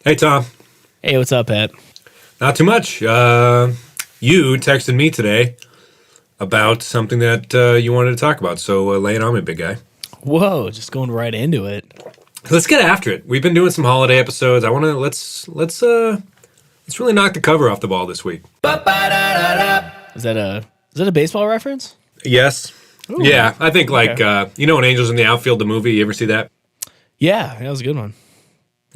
Hey, Tom. Hey, what's up, Pat? Not too much. You texted me today about something that you wanted to talk about, so lay it on me, big guy. Whoa, just going right into it. Let's get after it. We've been doing some holiday episodes. I want to let's really knock the cover off the ball this week. Is that a baseball reference? Yes. Ooh. Yeah, I think like Okay. when Angels in the Outfield, the movie. You ever see that? Yeah, that was a good one.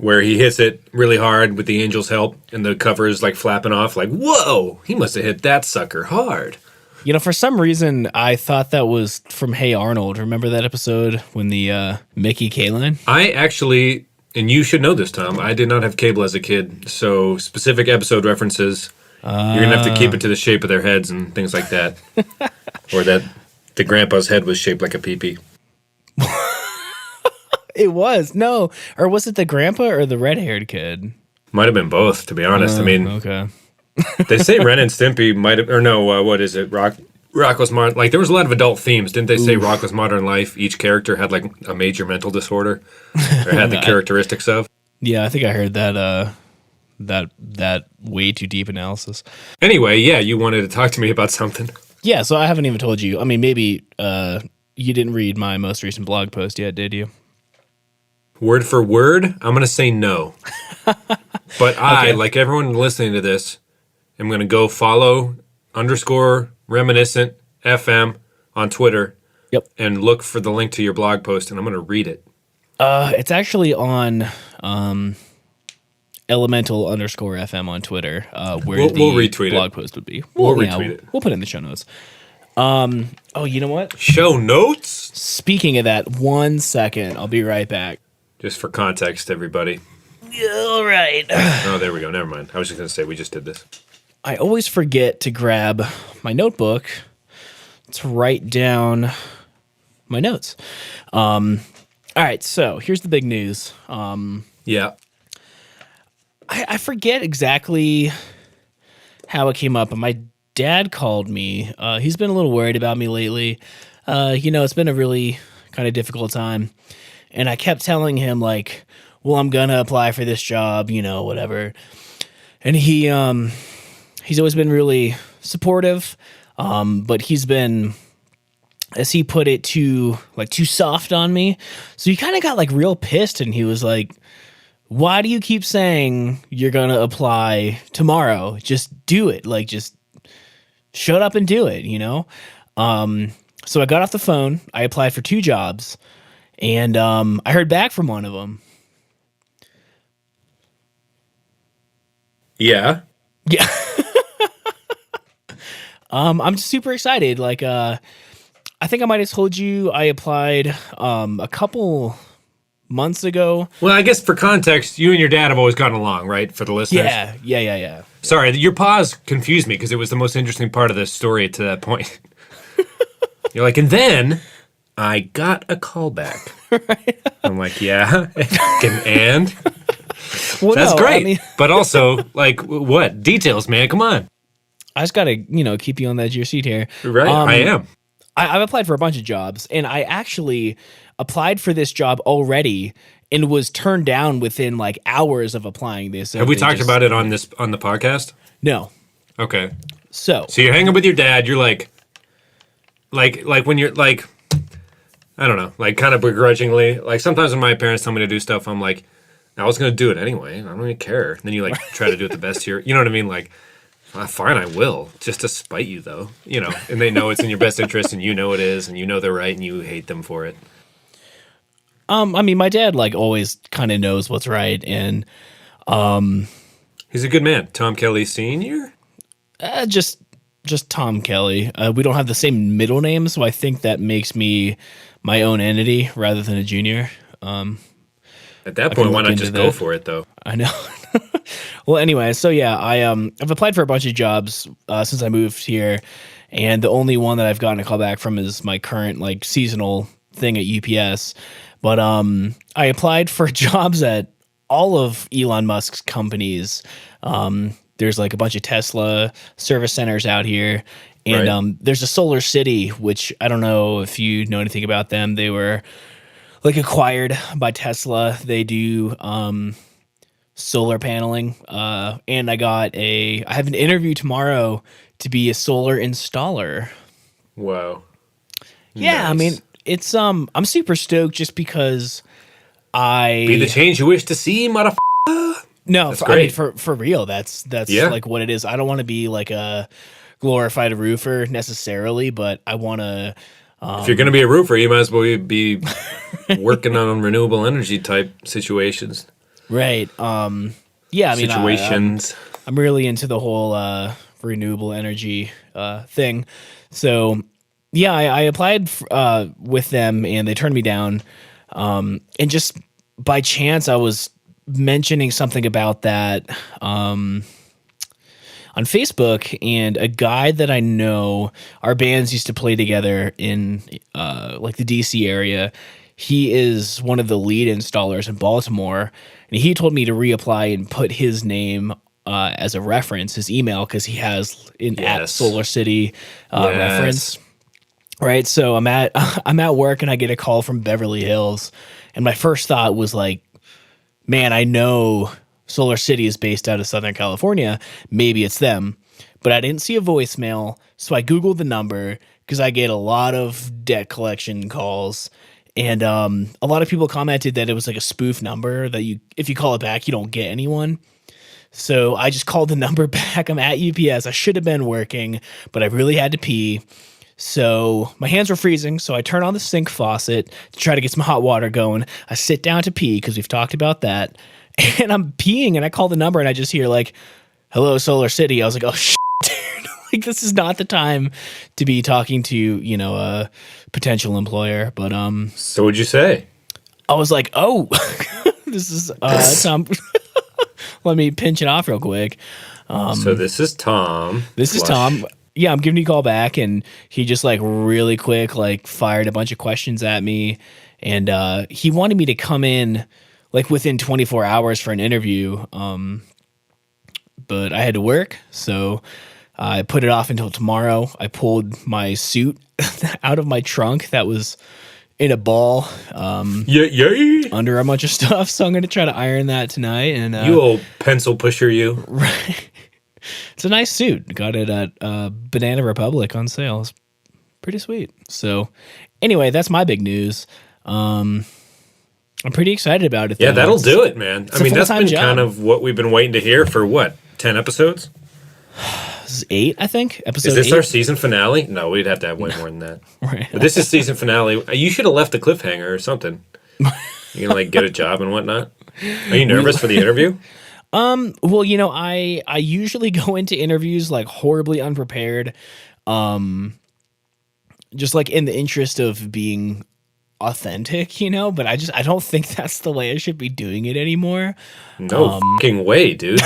Where he hits it really hard with the Angels' help, and the cover is like flapping off. Like, whoa, he must have hit that sucker hard. You know, for some reason, I thought that was from Hey Arnold. Remember that episode when the Micky Kaline? I actually, and you should know this, Tom, I did not have cable as a kid, so specific episode references, you're going to have to keep it to the shape of their heads and things like that. Or that the grandpa's head was shaped like a pee-pee. It was. No. Or was it the grandpa or the red-haired kid? Might have been both, to be honest. Okay. They say Ren and Stimpy might have, or no, what is it? Rocko's Modern, like there was a lot of adult themes. Didn't they say Rocko's Modern Life, each character had like a major mental disorder? Or had the characteristics of? Yeah, I think I heard that, that way too deep analysis. Anyway, yeah, you wanted to talk to me about something. Yeah, so I haven't even told you. I mean, maybe you didn't read my most recent blog post yet, did you? Word for word, I'm going to say no. But I, Okay. like everyone listening to this, am going to go follow _Reminiscent FM on Twitter. Yep. And look for the link to your blog post, and I'm going to read it. It's actually on elemental _FM on Twitter, where We'll retweet blog it. post would be. We'll retweet it. We'll put it in the show notes. Oh, you know what? Show notes? Speaking of that, 1 second. I'll be right back. Just for context, everybody. All right. Oh, there we go. Never mind. I was just going to say we just did this. I always forget to grab my notebook to write down my notes. All right, so here's the big news. Yeah. I forget exactly how it came up, but my dad called me. He's been a little worried about me lately. It's been a really kind of difficult time. And I kept telling him, like, well, I'm going to apply for this job, whatever. And he's always been really supportive, but he's been, as he put it, too soft on me. So he kind of got, like, real pissed, and he was like, why do you keep saying you're going to apply tomorrow? Just do it. Like, just shut up and do it, So I got off the phone. I applied for 2 jobs, and I heard back from one of them. Yeah. Yeah. I'm just super excited. Like, I think I might have told you I applied a couple months ago. Well, I guess for context, you and your dad have always gotten along, right? For the listeners. Yeah. Sorry, your pause confused me because it was the most interesting part of the story to that point. You're like, and then I got a call back. Right. I'm like, yeah, and Well, that's no, great. I mean, But also, like, what details, man? Come on, I just gotta keep you on the edge of your seat here. right? I am. I've applied for a bunch of jobs, and I actually applied for this job already and was turned down within like hours of applying this. Have we talked about it on the podcast? No. Okay. So you're hanging with your dad. You're like when you're like, I don't know, like kind of begrudgingly. Like sometimes when my parents tell me to do stuff, I'm like, I was going to do it anyway. I don't even care. And then you like try to do it the best here. You know what I mean? Like, fine, I will, just to spite you though. And they know it's in your best interest, and you know it is, and you know they're right, and you hate them for it. I mean, my dad like always kind of knows what's right, and He's a good man. Tom Kelly Sr.? just Tom Kelly. We don't have the same middle name, so I think that makes me my own entity rather than a junior. At that point, why not just go for it, though? I know. Well, anyway, so yeah, I've applied for a bunch of jobs since I moved here, and the only one that I've gotten a call back from is my current like seasonal thing at UPS. But I applied for jobs at all of Elon Musk's companies. There's like a bunch of Tesla service centers out here, and Right. There's a Solar City, which I don't know if you know anything about them. They were like acquired by Tesla. They do solar paneling. And I have an interview tomorrow to be a solar installer. Wow. Yeah, Nice. I mean, it's I'm super stoked just because Be the change you wish to see, motherfucker. no, That's I mean great. for real, that's Yeah. like what it is. I don't want to be like a glorified roofer necessarily, but I want to. If you're going to be a roofer, you might as well be working on renewable energy type situations. Right. Yeah, I mean, Situations. I'm really into the whole renewable energy thing. So, yeah, I applied with them and they turned me down. And just by chance, I was mentioning something about that on Facebook, and a guy that I know, our bands used to play together in like the DC area. He is one of the lead installers in Baltimore, and he told me to reapply and put his name as a reference, his email, because he has an at Solar City reference. Right, so I'm at work and I get a call from Beverly Hills, and my first thought was like, man, I know Solar City is based out of Southern California. Maybe it's them. But I didn't see a voicemail, so I Googled the number because I get a lot of debt collection calls. And a lot of people commented that it was like a spoof number that if you call it back, you don't get anyone. So I just called the number back. I'm at UPS. I should have been working, but I really had to pee. So my hands were freezing, so I turn on the sink faucet to try to get some hot water going. I sit down to pee because we've talked about that. And I'm peeing, and I call the number, and I just hear like, "Hello, Solar City." I was like, "Oh shit, dude! Like this is not the time to be talking to a potential employer." But So what'd you say? I was like, "Oh, this is Tom." Let me pinch it off real quick. So this is Tom. This is Tom. Yeah, I'm giving you a call back, and he just like really quick like fired a bunch of questions at me, and he wanted me to come in like within 24 hours for an interview. But I had to work, so I put it off until tomorrow. I pulled my suit out of my trunk that was in a ball under a bunch of stuff, so I'm going to try to iron that tonight. And you old pencil pusher, you. Right. It's a nice suit. Got it at Banana Republic on sale. It's pretty sweet. So anyway, that's my big news. I'm pretty excited about it. Yeah, that'll do it, man. I mean, that's been job. kind of what we've been waiting to hear for what, 10 episodes? This is 8, I think. Episode Is this 8? our season finale? No, we'd have to have way more than that. Right. But this is season finale. You should have left the cliffhanger or something. You can like get a job and whatnot. Are you nervous for the interview? Well, I usually go into interviews like horribly unprepared, just like in the interest of being authentic, but I don't think that's the way I should be doing it anymore. No fucking way, dude.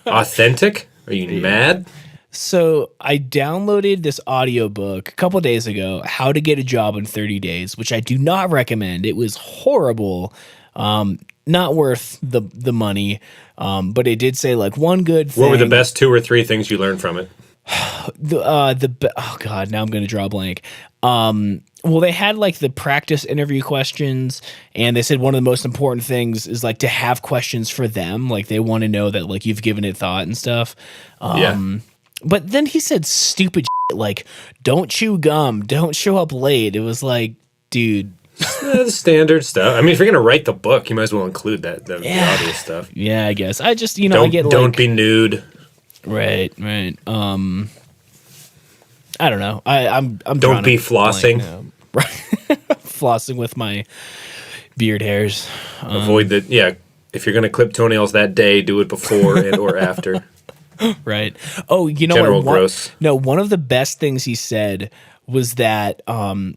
Authentic? Are you mad? So I downloaded this audiobook a couple days ago, How to Get a Job in 30 Days, which I do not recommend. It was horrible. Not worth the money. But it did say like one good thing. What were the best 2 or 3 things you learned from it? Oh God, now I'm going to draw a blank. Well, they had like the practice interview questions, and they said one of the most important things is like to have questions for them. Like they want to know that like you've given it thought and stuff. Yeah. But then he said stupid shit, like don't chew gum, don't show up late. It was like, dude. The standard stuff. I mean, if you're going to write the book, you might as well include that, the audio stuff. Yeah, I guess. I just, don't, I get don't like... be nude. Right. I don't know. I'm don't be flossing. Flossing with my beard hairs. Avoid the, if you're going to clip toenails that day, do it before and or after. Right. Oh, General what? gross. No, one of the best things he said was that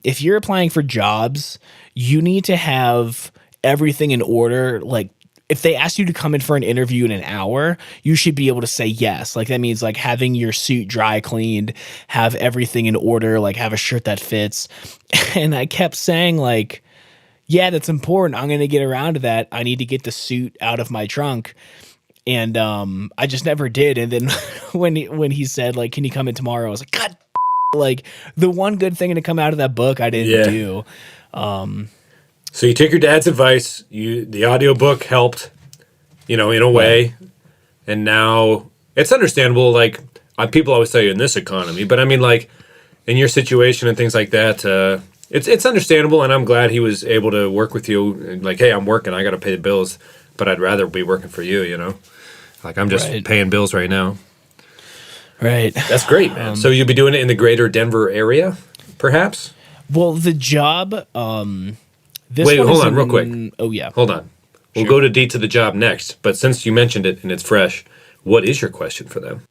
if you're applying for jobs, you need to have everything in order. Like if they ask you to come in for an interview in an hour, you should be able to say yes. Like that means like having your suit dry cleaned, have everything in order, like have a shirt that fits. And I kept saying like, yeah, that's important. I'm going to get around to that. I need to get the suit out of my trunk. And I just never did. And then when he said like, can you come in tomorrow? I was like, God, like the one good thing to come out of that book I didn't do. So you took your dad's advice. The audiobook helped. in a way. And now it's understandable. Like people always say in this economy, but I mean, like in your situation and things like that, it's understandable. And I'm glad he was able to work with you. And like, hey, I'm working, I got to pay the bills, but I'd rather be working for you. Like I'm just paying bills right now. Right. That's great, man. So you'll be doing it in the greater Denver area, perhaps? Well, the job. Wait, hold on, real quick. Oh yeah. Hold on. We'll go to the job next. But since you mentioned it and it's fresh, what is your question for them?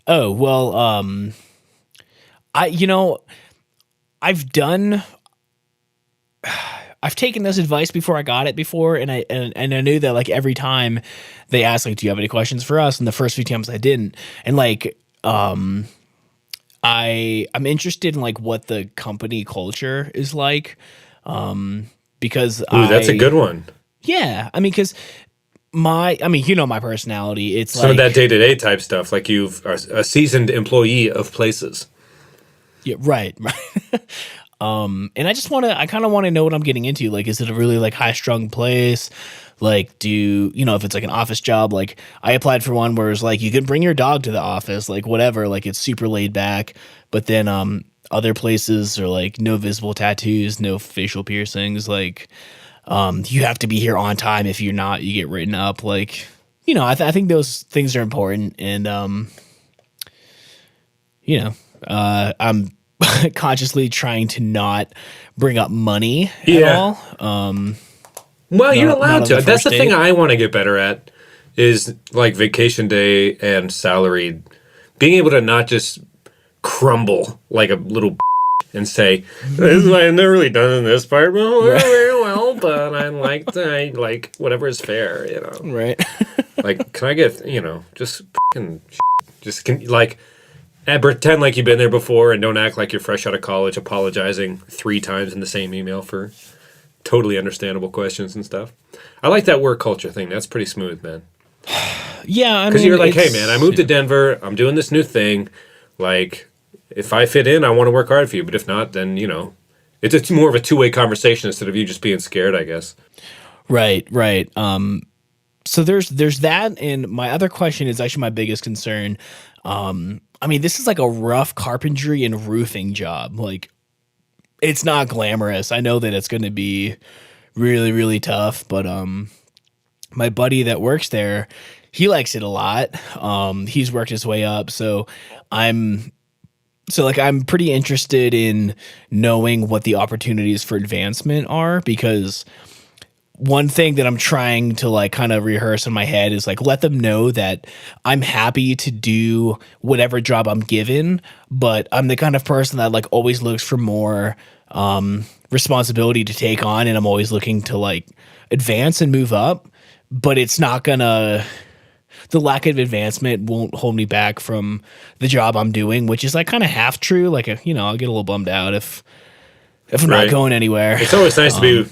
Oh well, I've taken this advice before I got it before, and I knew that like every time they asked like, do you have any questions for us? And the first few times I didn't, and like I'm interested in like what the company culture is like, because that's a good one. Yeah, I mean, because my personality. It's some of that day-to-day type stuff, like you've a seasoned employee of places. Yeah, right. And I kind of want to know what I'm getting into. Like, is it a really like high strung place? Like, if it's like an office job, like I applied for one where it's like, you can bring your dog to the office, like whatever, like it's super laid back. But then, other places are like no visible tattoos, no facial piercings. Like, you have to be here on time. If you're not, you get written up. Like, I think those things are important. And, I'm consciously trying to not bring up money at all. Well, you're allowed to. That's the thing I want to get better at is like vacation day and salaried. Being able to not just crumble like a little and say, I've never really done this part very well, but I like whatever is fair, Right. Like, can I get, just like, and pretend like you've been there before and don't act like you're fresh out of college apologizing 3 times in the same email for totally understandable questions and stuff. I like that work culture thing. That's pretty smooth, man. Yeah, because you're like, hey, man, I moved to Denver. I'm doing this new thing. Like, if I fit in, I want to work hard for you. But if not, then, it's more of a two-way conversation instead of you just being scared, I guess. Right. So there's that. And my other question is actually my biggest concern. This is like a rough carpentry and roofing job. Like, it's not glamorous. I know that it's going to be really, really tough, but my buddy that works there, he likes it a lot. He's worked his way up, so I'm pretty interested in knowing what the opportunities for advancement are, because one thing that I'm trying to like kind of rehearse in my head is like, let them know that I'm happy to do whatever job I'm given, but I'm the kind of person that like always looks for more responsibility to take on. And I'm always looking to like advance and move up, but it's not gonna, the lack of advancement won't hold me back from the job I'm doing, which is like kind of half true. Like, I'll get a little bummed out if I'm not going anywhere. It's always nice to be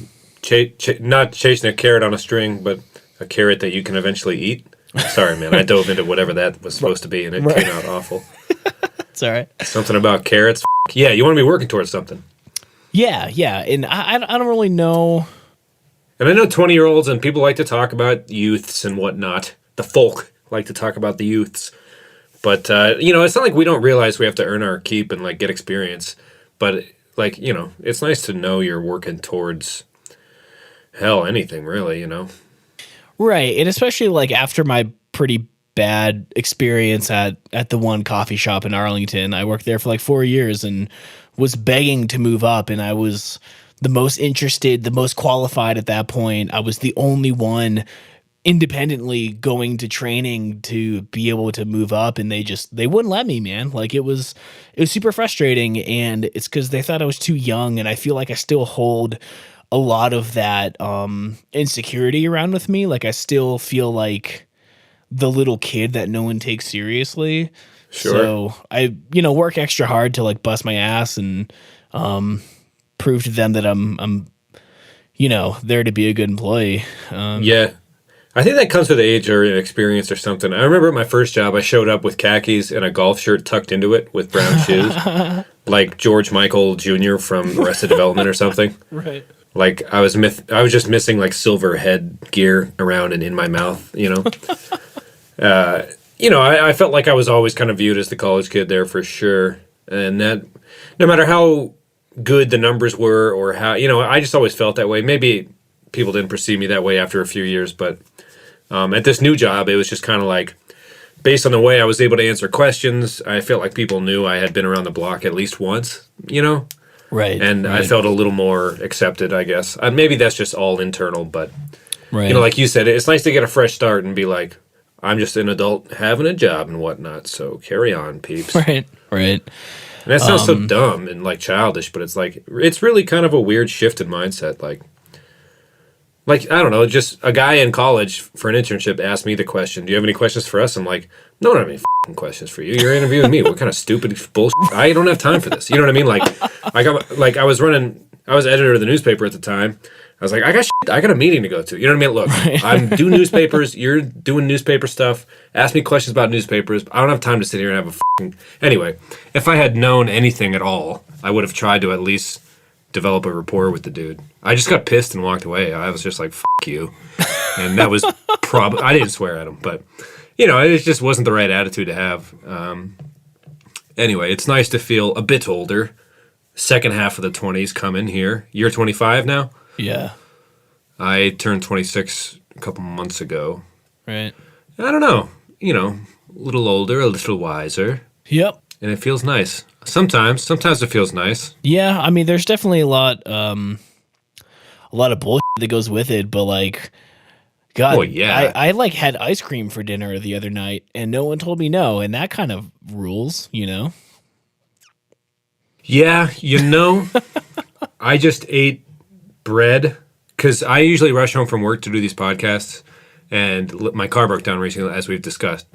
not chasing a carrot on a string, but a carrot that you can eventually eat. Sorry, man. I dove into whatever that was supposed to be, and it came out awful. It's all right. Something about carrots. Yeah, you want to be working towards something. Yeah. And I don't really know. And I know 20-year-olds and people like to talk about youths and whatnot. The folk like to talk about the youths. But, it's not like we don't realize we have to earn our keep and, like, get experience. But, like, it's nice to know you're working towards... hell, anything really, Right. And especially like after my pretty bad experience at the one coffee shop in Arlington, I worked there for like 4 years and was begging to move up. And I was the most interested, the most qualified at that point. I was the only one independently going to training to be able to move up, and they wouldn't let me, man. Like it was super frustrating, and it's because they thought I was too young. And I feel like I still hold a lot of that insecurity around with me. Like I still feel like the little kid that no one takes seriously. Sure. So I, work extra hard to like bust my ass and prove to them that I'm there to be a good employee. Yeah. I think that comes with age or experience or something. I remember at my first job, I showed up with khakis and a golf shirt tucked into it with brown shoes, like George Michael Jr. from Arrested Development or something. Right. Like I was just missing like silver head gear around and in my mouth, you know. I felt like I was always kind of viewed as the college kid there for sure, and that no matter how good the numbers were or how I just always felt that way. Maybe people didn't perceive me that way after a few years, but at this new job, it was just kind of like based on the way I was able to answer questions, I felt like people knew I had been around the block at least once, Right. And right. I felt a little more accepted, I guess. Maybe that's just all internal, but right. like you said, it's nice to get a fresh start and be like, I'm just an adult having a job and whatnot, so carry on, peeps. Right. And that sounds so dumb and like childish, but it's like it's really kind of a weird shift in mindset. Like I don't know, just a guy in college for an internship asked me the question, "Do you have any questions for us?" I'm like, "No, I don't have any f***ing questions for you. You're interviewing me. What kind of stupid bullshit? I don't have time for this." You know what I mean? I was editor of the newspaper at the time. I was like, I got a meeting to go to. You know what I mean? Look, I'm doing newspapers. You're doing newspaper stuff. Ask me questions about newspapers. I don't have time to sit here and have Anyway, if I had known anything at all, I would have tried to at least develop a rapport with the dude. I just got pissed and walked away. I was just like, you. And that was I didn't swear at him, but, it just wasn't the right attitude to have. Anyway, it's nice to feel a bit older. Second half of the 20s coming here. You're 25 now? Yeah. I turned 26 a couple months ago. Right. I don't know. A little older, a little wiser. Yep. And it feels nice. Sometimes it feels nice. Yeah, I mean, there's definitely a lot of bullshit that goes with it, but like, God, oh, yeah. I like had ice cream for dinner the other night, and no one told me no, and that kind of rules, Yeah, I just ate bread because I usually rush home from work to do these podcasts, and my car broke down recently, as we've discussed.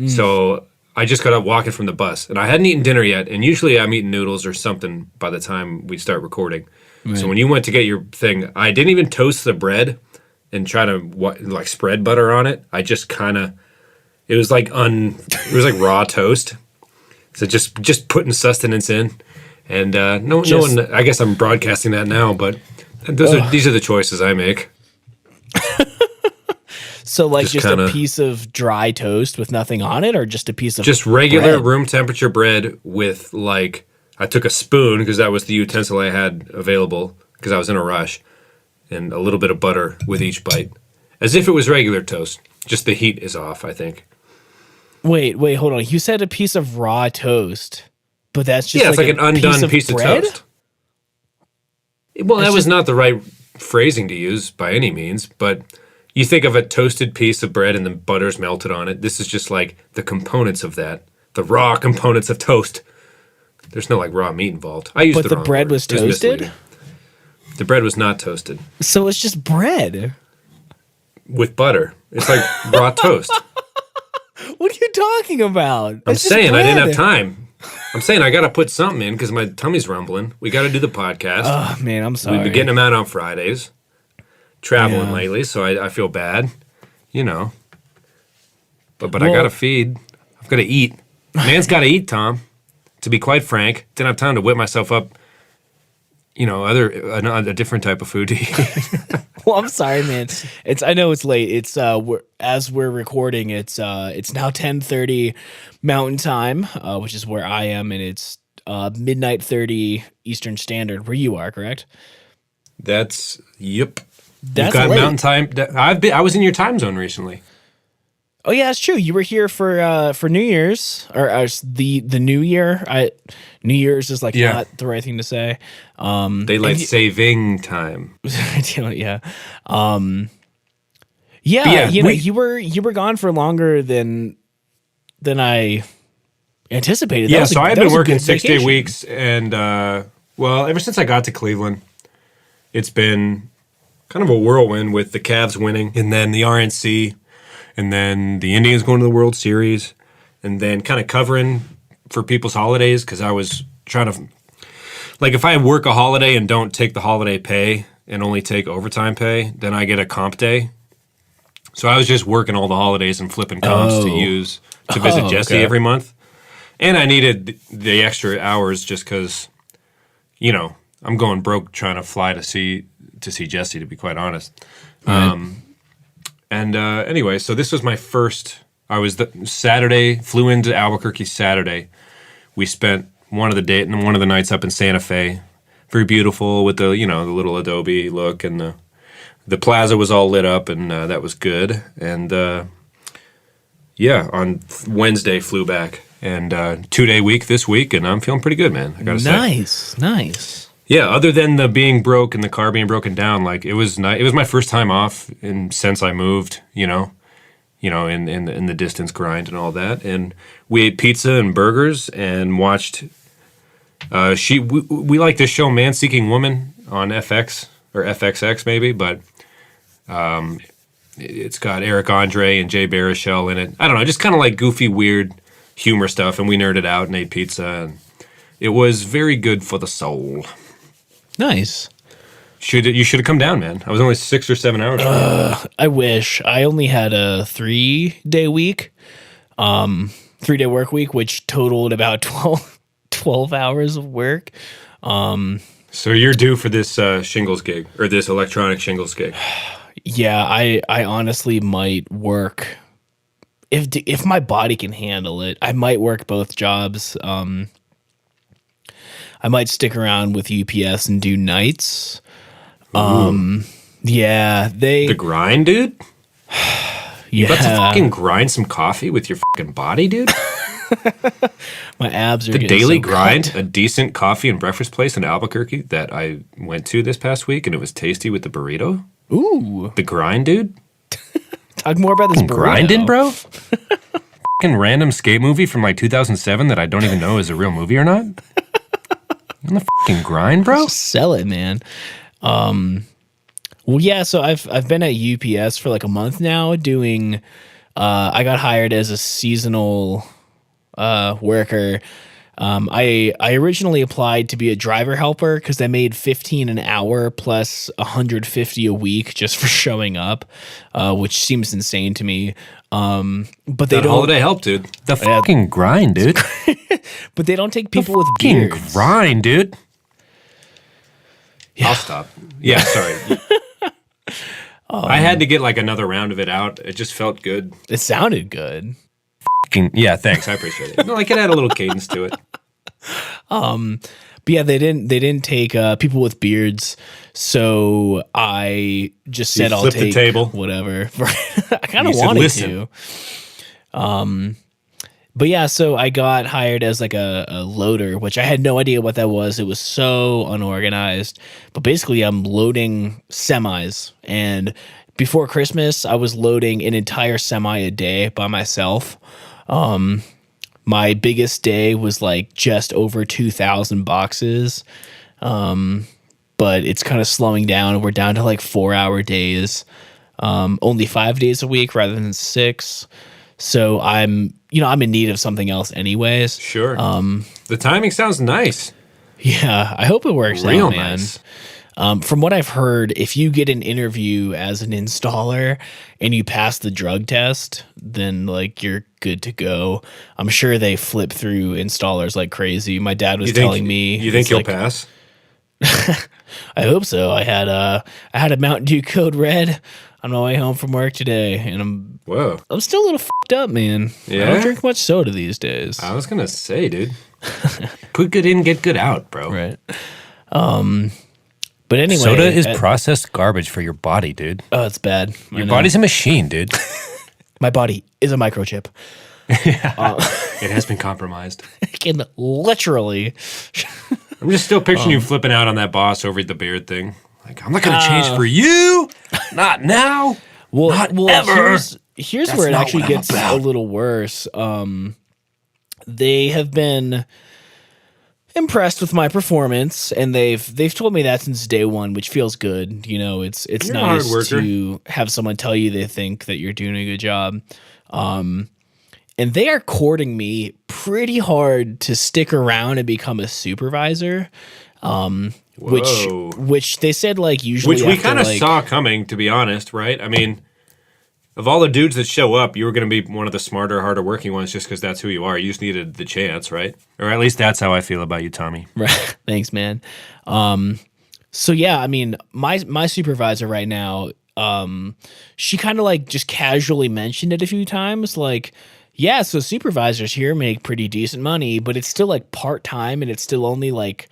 So I just got up walking from the bus, and I hadn't eaten dinner yet, and usually I'm eating noodles or something by the time we start recording. Right. So when you went to get your thing, I didn't even toast the bread and try to spread butter on it. I just it was like raw toast. So just putting sustenance in, and no one. I guess I'm broadcasting that now, but these are the choices I make. So just a piece of dry toast with nothing on it, or just a piece of regular bread? room temperature bread with I took a spoon because that was the utensil I had available because I was in a rush, and a little bit of butter with each bite, as if it was regular toast. Just the heat is off, I think. Wait, hold on. You said a piece of raw toast, but that's just it's like an undone piece of toast. Well, that was not the right phrasing to use by any means, but you think of a toasted piece of bread and the butter's melted on it. This is just like the components of that, the raw components of toast. There's no raw meat involved. I used the bread word. Was toasted? The bread was not toasted. So it's just bread. With butter. It's like raw toast. What are you talking about? I'm saying I didn't have time. I'm saying I got to put something in because my tummy's rumbling. We got to do the podcast. Oh, man, I'm sorry. We've been getting them out on Fridays. Traveling lately, so I feel bad. But I got to feed. I've got to eat. Man's got to eat, Tom. To be quite frank, didn't have time to whip myself up, a different type of food to eat. Well, I'm sorry, man. I know it's late. It's as we're recording, it's now 10:30 Mountain Time, which is where I am, and it's midnight 30 Eastern Standard, where you are, correct? Yep. That's got late. Mountain Time. I was in your time zone recently. Oh yeah, it's true. You were here for New Year's or the New Year. New Year's is not the right thing to say. Daylight saving time. Yeah. You were gone for longer than I anticipated. Yeah, so I've been working 6-day weeks, and ever since I got to Cleveland, it's been kind of a whirlwind with the Cavs winning, and then the RNC. And then the Indians going to the World Series, and then kind of covering for people's holidays because I was trying to, if I work a holiday and don't take the holiday pay and only take overtime pay, then I get a comp day. So I was just working all the holidays and flipping comps to use to visit Jesse every month. And I needed the extra hours just because, I'm going broke trying to fly to see Jesse, to be quite honest. Right. Anyway, so this was my first. I was Saturday, flew into Albuquerque Saturday. We spent one of the nights up in Santa Fe. Very beautiful with the little adobe look, and the plaza was all lit up, and that was good. And on Wednesday flew back, and 2-day week this week, and I'm feeling pretty good, man. I gotta say. Nice. Yeah, other than the being broke and the car being broken down, like it was my first time off since I moved, in the distance grind and all that. And we ate pizza and burgers and watched we like this show Man Seeking Woman on FX or FXX maybe, but it's got Eric Andre and Jay Baruchel in it. I don't know, just kind of like goofy, weird humor stuff, and we nerded out and ate pizza, and it was very good for the soul. Nice. You should have come down, man. I was only 6 or 7 hours. I wish. I only had a 3-day week, 3-day work week, which totaled about 12 hours of work. So you're due for this shingles gig, or this electronic shingles gig. Yeah, I honestly might work. If my body can handle it, I might work both jobs. I might stick around with UPS and do nights. Yeah, the grind, dude. You Yeah, about to fucking grind some coffee with your fucking body, dude. my abs are The getting Daily so Grind, cut. a decent coffee and breakfast place in Albuquerque that I went to this past week, and it was tasty with the burrito. Ooh, The grind, dude. talk more about this burrito. Grinding, bro. Fucking random skate movie from like 2007 that I don't even know is a real movie or not. On the fucking grind, bro. Sell it, man. Well, yeah. So I've been at UPS for like a month now doing. I got hired as a seasonal worker. I originally applied to be a driver helper because they made $15 an hour plus $150 a week just for showing up, which seems insane to me. But they That don't. holiday help, dude. The fucking grind, dude. But they don't take people with Fucking beards. grind, dude. Yeah. I'll stop. Yeah, sorry. I had to get like another round of it out. It just felt good. It sounded good. Yeah, thanks. I appreciate it. No, like it had a little cadence to it. But yeah, they didn't take people with beards, so I just said I'll flipped the take table. whatever. I kind of You said, wanted "Listen." to. But yeah, so I got hired as like a loader, which I had no idea what that was. It was so unorganized. But basically, I'm loading semis, and before Christmas, I was loading an entire semi a day by myself. My biggest day was like just over 2,000 boxes. But it's kind of slowing down. We're down to like 4-hour days, only 5 days a week rather than 6. So I'm in need of something else anyways. Sure. The timing sounds nice. Yeah, I hope it works Real out, man. nice. From what I've heard, if you get an interview as an installer and you pass the drug test, then like you're good to go. I'm sure they flip through installers like crazy. My dad was telling me. You think it's you'll like, pass? I hope so. I had a Mountain Dew Code Red on my way home from work today, and I'm still a little fucked up, man. Yeah? I don't drink much soda these days. I was gonna say, dude. Put good in, get good out, bro. Right. But anyway, Soda is processed garbage for your body, dude. Oh, it's bad. Your body's a machine, dude. My body is a microchip. It has been compromised. I can literally. I'm just still picturing you flipping out on that boss over the beard thing. Like, I'm not gonna change for you. Not now. Not ever. Here's That's where it not actually what I'm gets about. a little worse. They have been impressed with my performance, and they've told me that since day one, which feels good. You know, it's You're a hard nice worker. to have someone tell you they think that you're doing a good job. And they are courting me pretty hard to stick around and become a supervisor. Whoa. Which they said like usually Which we after, kind of like, saw coming, to be honest, right? I mean, of all the dudes that show up, you were going to be one of the smarter, harder working ones just because that's who you are. You just needed the chance, right? Or at least that's how I feel about you, Tommy. Right. Thanks, man. So yeah, I mean, my supervisor right now, she kind of like just casually mentioned it a few times, like, yeah, so supervisors here make pretty decent money, but it's still like part-time and it's still only like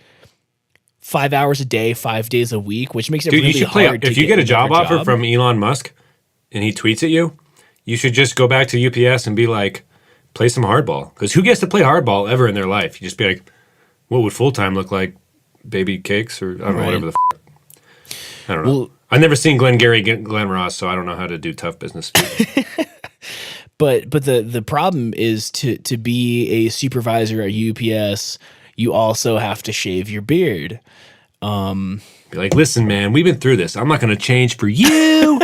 5 hours a day, 5 days a week, which makes it Dude, really you should hard. If you get a job offer from Elon Musk and he tweets at you, you should just go back to UPS and be like, play some hardball. Because who gets to play hardball ever in their life? You just be like, what would full-time look like? Baby cakes or I don't know, whatever the I don't know. Well, I've never seen Glengarry Glen Ross, so I don't know how to do tough business. But the problem is to be a supervisor at UPS, you also have to shave your beard. Be like, listen, man, we've been through this. I'm not going to change for you.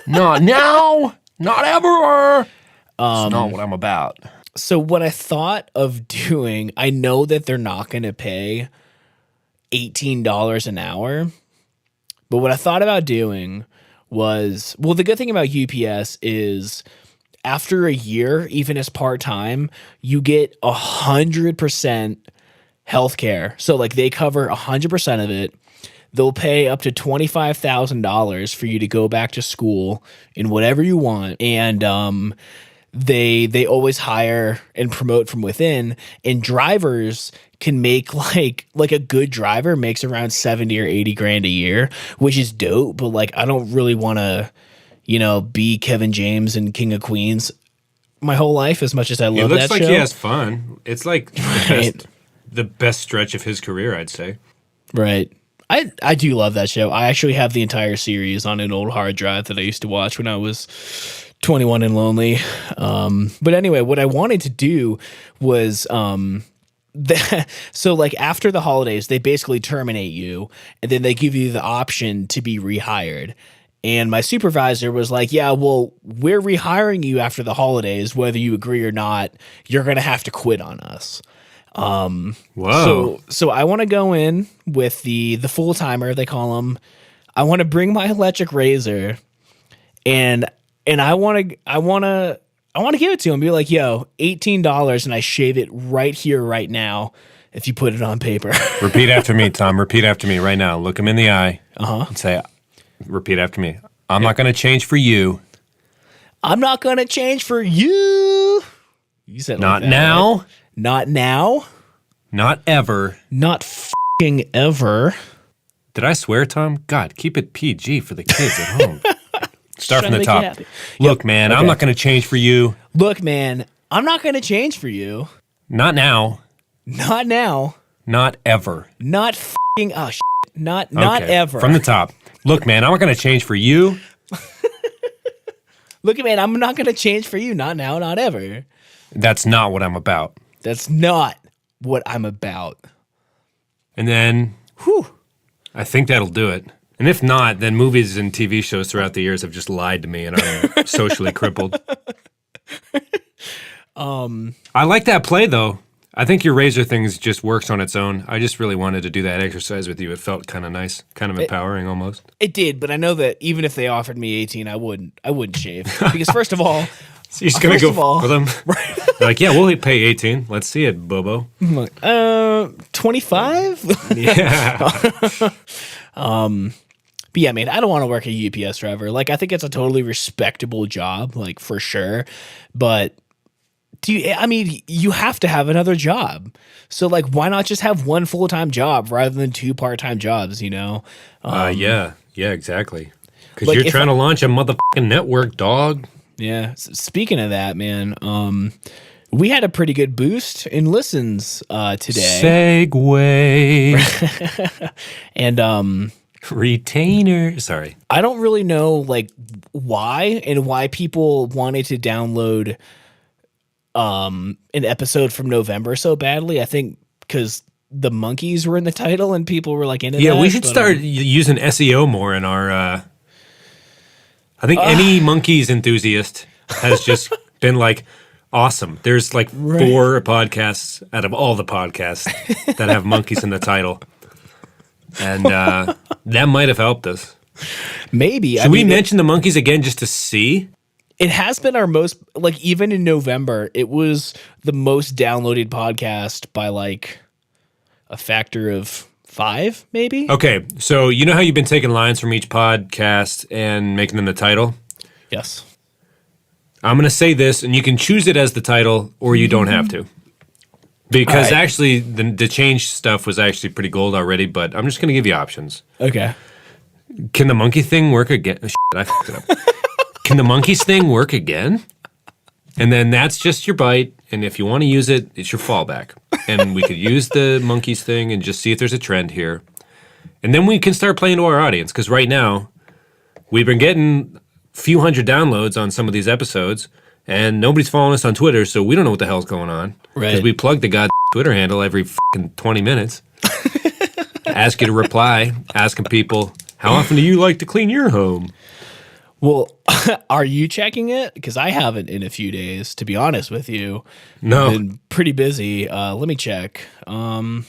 Not now. Not ever. It's not what I'm about. So what I thought of doing, I know that they're not going to pay $18 an hour, but what I thought about doing was, well, the good thing about UPS is after a year, even as part-time, you get 100% healthcare. So like they cover 100% of it. They'll pay up to $25,000 for you to go back to school in whatever you want. And they always hire and promote from within, and drivers can make like a good driver makes around 70 or 80 grand a year, which is dope. But like, I don't really want to, be Kevin James and King of Queens my whole life as much as I love that show. It looks like he has fun. It's like the best stretch of his career, I'd say. Right. I do love that show. I actually have the entire series on an old hard drive that I used to watch when I was 21 and lonely. But anyway, what I wanted to do was so like after the holidays, they basically terminate you and then they give you the option to be rehired. And my supervisor was like, yeah, well, we're rehiring you after the holidays, whether you agree or not. You're going to have to quit on us. Whoa. So I want to go in with the full timer, they call them. I want to bring my electric razor and I want to give it to him. Be like, yo, $18 and I shave it right here, right now. If you put it on paper. Repeat after me, Tom. Repeat after me right now. Look him in the eye and say, repeat after me. I'm not going to change for you. I'm not going to change for you. You said not like that, now. Right? Not now. Not ever. Not f***ing ever. Did I swear, Tom? God, keep it PG for the kids at home. Start from the top. Look, man, okay. I'm not going to change for you. Look, man, I'm not going to change for you. Not now. Not now. Not ever. Not f***ing, oh, shit. Not ever. From the top. Look, man, I'm not going to change for you. Look, man, I'm not going to change for you. Not now, not ever. That's not what I'm about. That's not what I'm about. And then, I think that'll do it. And if not, then movies and TV shows throughout the years have just lied to me and I'm socially crippled. I like that play, though. I think your razor thing just works on its own. I just really wanted to do that exercise with you. It felt kind of nice, kind of empowering almost. It did, but I know that even if they offered me 18, I wouldn't shave. Because first of all... So you're just going to go for them? Right. Like, yeah, we'll pay 18. Let's see it, Bobo. I'm like, 25? Yeah. But yeah, man, I don't want to work a UPS driver. Like, I think it's a totally respectable job, like, for sure. But... you have to have another job. So, like, why not just have one full-time job rather than two part-time jobs, Yeah, exactly. Because like you're trying to launch a motherfucking network, dog. Yeah. Speaking of that, man, we had a pretty good boost in listens today. Segue. And, retainer. Sorry. I don't really know, like, why people wanted to download... an episode from November so badly. I think because the Monkees were in the title and people were like into that. Yeah, we should start using SEO more in our I think any Monkees enthusiast has just been like, awesome. There's like 4 podcasts out of all the podcasts that have Monkees in the title. And that might have helped us. Maybe. Should we mention the Monkees again just to see? It has been our most, like, even in November, it was the most downloaded podcast by like a factor of 5, maybe. Okay, so you know how you've been taking lines from each podcast and making them the title? Yes. I'm going to say this, and you can choose it as the title, or you don't have to. Because All right. actually, the change stuff was actually pretty gold already, but I'm just going to give you options. Okay. Can the monkey thing work again? Oh, shit, I fucked it up. Can the monkeys thing work again? And then that's just your bite, and if you want to use it, it's your fallback. And we could use the monkeys thing and just see if there's a trend here. And then we can start playing to our audience, because right now, we've been getting a few hundred downloads on some of these episodes, and nobody's following us on Twitter, so we don't know what the hell's going on. Right. Because we plug the god Twitter handle every fucking 20 minutes. Ask you to reply, asking people, how often do you like to clean your home? Well, are you checking it? Because I haven't in a few days, to be honest with you. No. I've been pretty busy. Let me check. You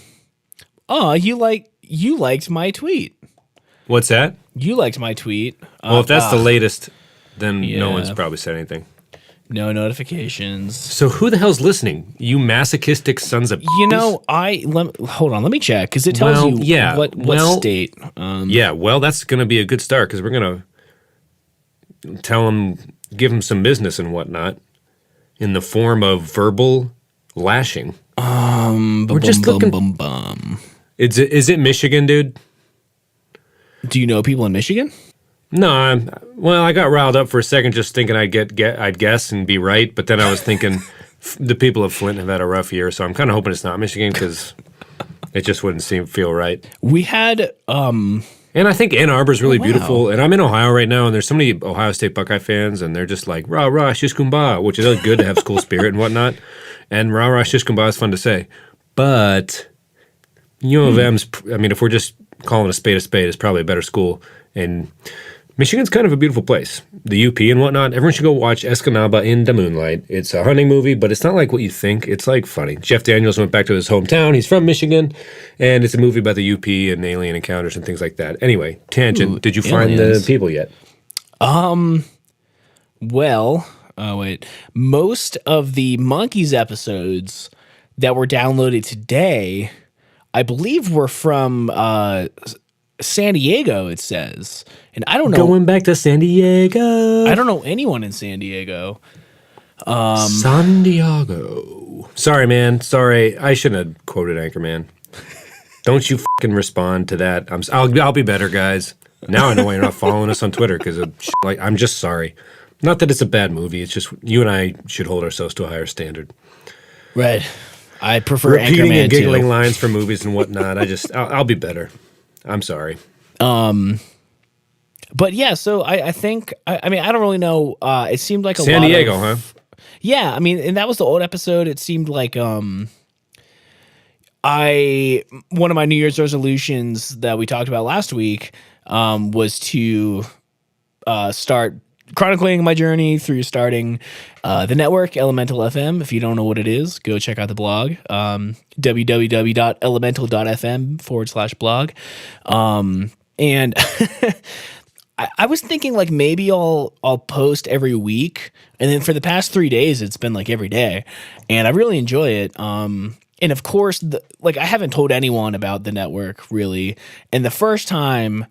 liked my tweet. What's that? You liked my tweet. Well, if that's the latest, then no yeah. one's probably said anything. No notifications. So who the hell's listening? You masochistic sons of You know, hold on. Let me check because it tells you what state. Yeah, well, that's going to be a good start because we're going to give them some business and whatnot in the form of verbal lashing. We're just looking. Is it Michigan, dude? Do you know people in Michigan? No, I got riled up for a second just thinking I'd guess and be right, but then I was thinking the people of Flint have had a rough year, so I'm kind of hoping it's not Michigan because it just wouldn't feel right. We had and I think Ann Arbor's really beautiful, and I'm in Ohio right now, and there's so many Ohio State Buckeye fans, and they're just like rah rah shish kumbah, which is really good to have school spirit and whatnot, and rah rah shish kumbah is fun to say, but U of M's, I mean, if we're just calling a spade, is probably a better school, and Michigan's kind of a beautiful place. The UP and whatnot. Everyone should go watch Escanaba in the Moonlight. It's a hunting movie, but it's not like what you think. It's like funny. Jeff Daniels went back to his hometown. He's from Michigan, and it's a movie about the UP and alien encounters and things like that. Anyway, tangent. Ooh, did you find the people yet? Well, wait. Most of the Monkees episodes that were downloaded today, I believe, were from San Diego, it says. And I don't know. Going back to San Diego. I don't know anyone in San Diego. San Diego. Sorry, man. Sorry. I shouldn't have quoted Anchorman. Don't you fucking respond to that. I'll be better, guys. Now I know why you're not following us on Twitter because I'm just sorry. Not that it's a bad movie. It's just you and I should hold ourselves to a higher standard. Right. I prefer Repeating Anchorman and giggling too. lines for movies and whatnot. I'll be better. I'm sorry. But yeah, so I think I mean I don't really know. It seemed like San Diego, huh? Yeah, I mean, and that was the old episode. It seemed like one of my New Year's resolutions that we talked about last week was to start chronicling my journey through starting the network Elemental FM. If you don't know what it is, go check out the blog, www.elemental.fm/blog. And I was thinking like maybe I'll post every week, and then for the past 3 days it's been like every day, and I really enjoy it. And of course, I haven't told anyone about the network really, and the first time,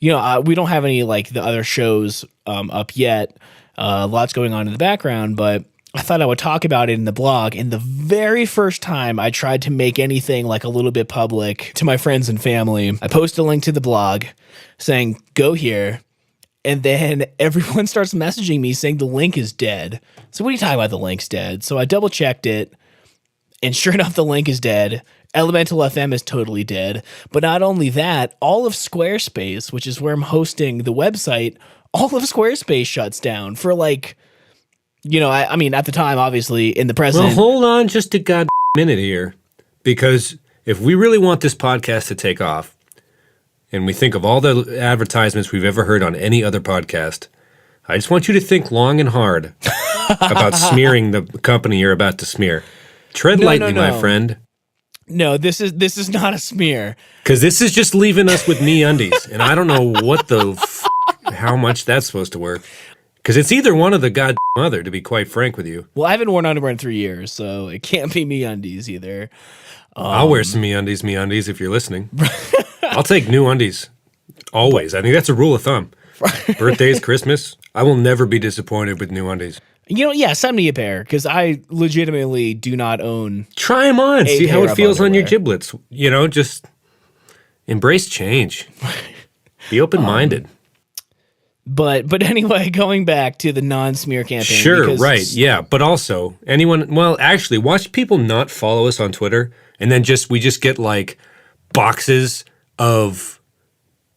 we don't have any like the other shows up yet. Lots going on in the background, but I thought I would talk about it in the blog. And the very first time I tried to make anything like a little bit public to my friends and family, I posted a link to the blog saying, go here. And then everyone starts messaging me saying the link is dead. So what are you talking about? The link's dead. So I double checked it. And sure enough, the link is dead. Elemental FM is totally dead. But not only that, all of Squarespace, which is where I'm hosting the website, all of Squarespace shuts down for like, I mean, at the time, obviously, in the present. Well, hold on just a god minute here. Because if we really want this podcast to take off, and we think of all the advertisements we've ever heard on any other podcast, I just want you to think long and hard about smearing the company you're about to smear. Tread lightly, my friend. No, this is not a smear. Because this is just leaving us with MeUndies, and I don't know how much that's supposed to work. Because it's either one of the goddamn other, to be quite frank with you. Well, I haven't worn underwear in 3 years, so it can't be MeUndies either. I'll wear some MeUndies if you're listening. I'll take new undies. Always. I think that's a rule of thumb. Birthdays, Christmas, I will never be disappointed with new undies. Yeah, send me a pair, because I legitimately do not own. Try them on. See how it feels on your underwear. giblets. Just embrace change. Be open-minded. But anyway, going back to the non-smear campaign. Sure, right, yeah. But also, actually, watch people not follow us on Twitter, and then we just get, like, boxes of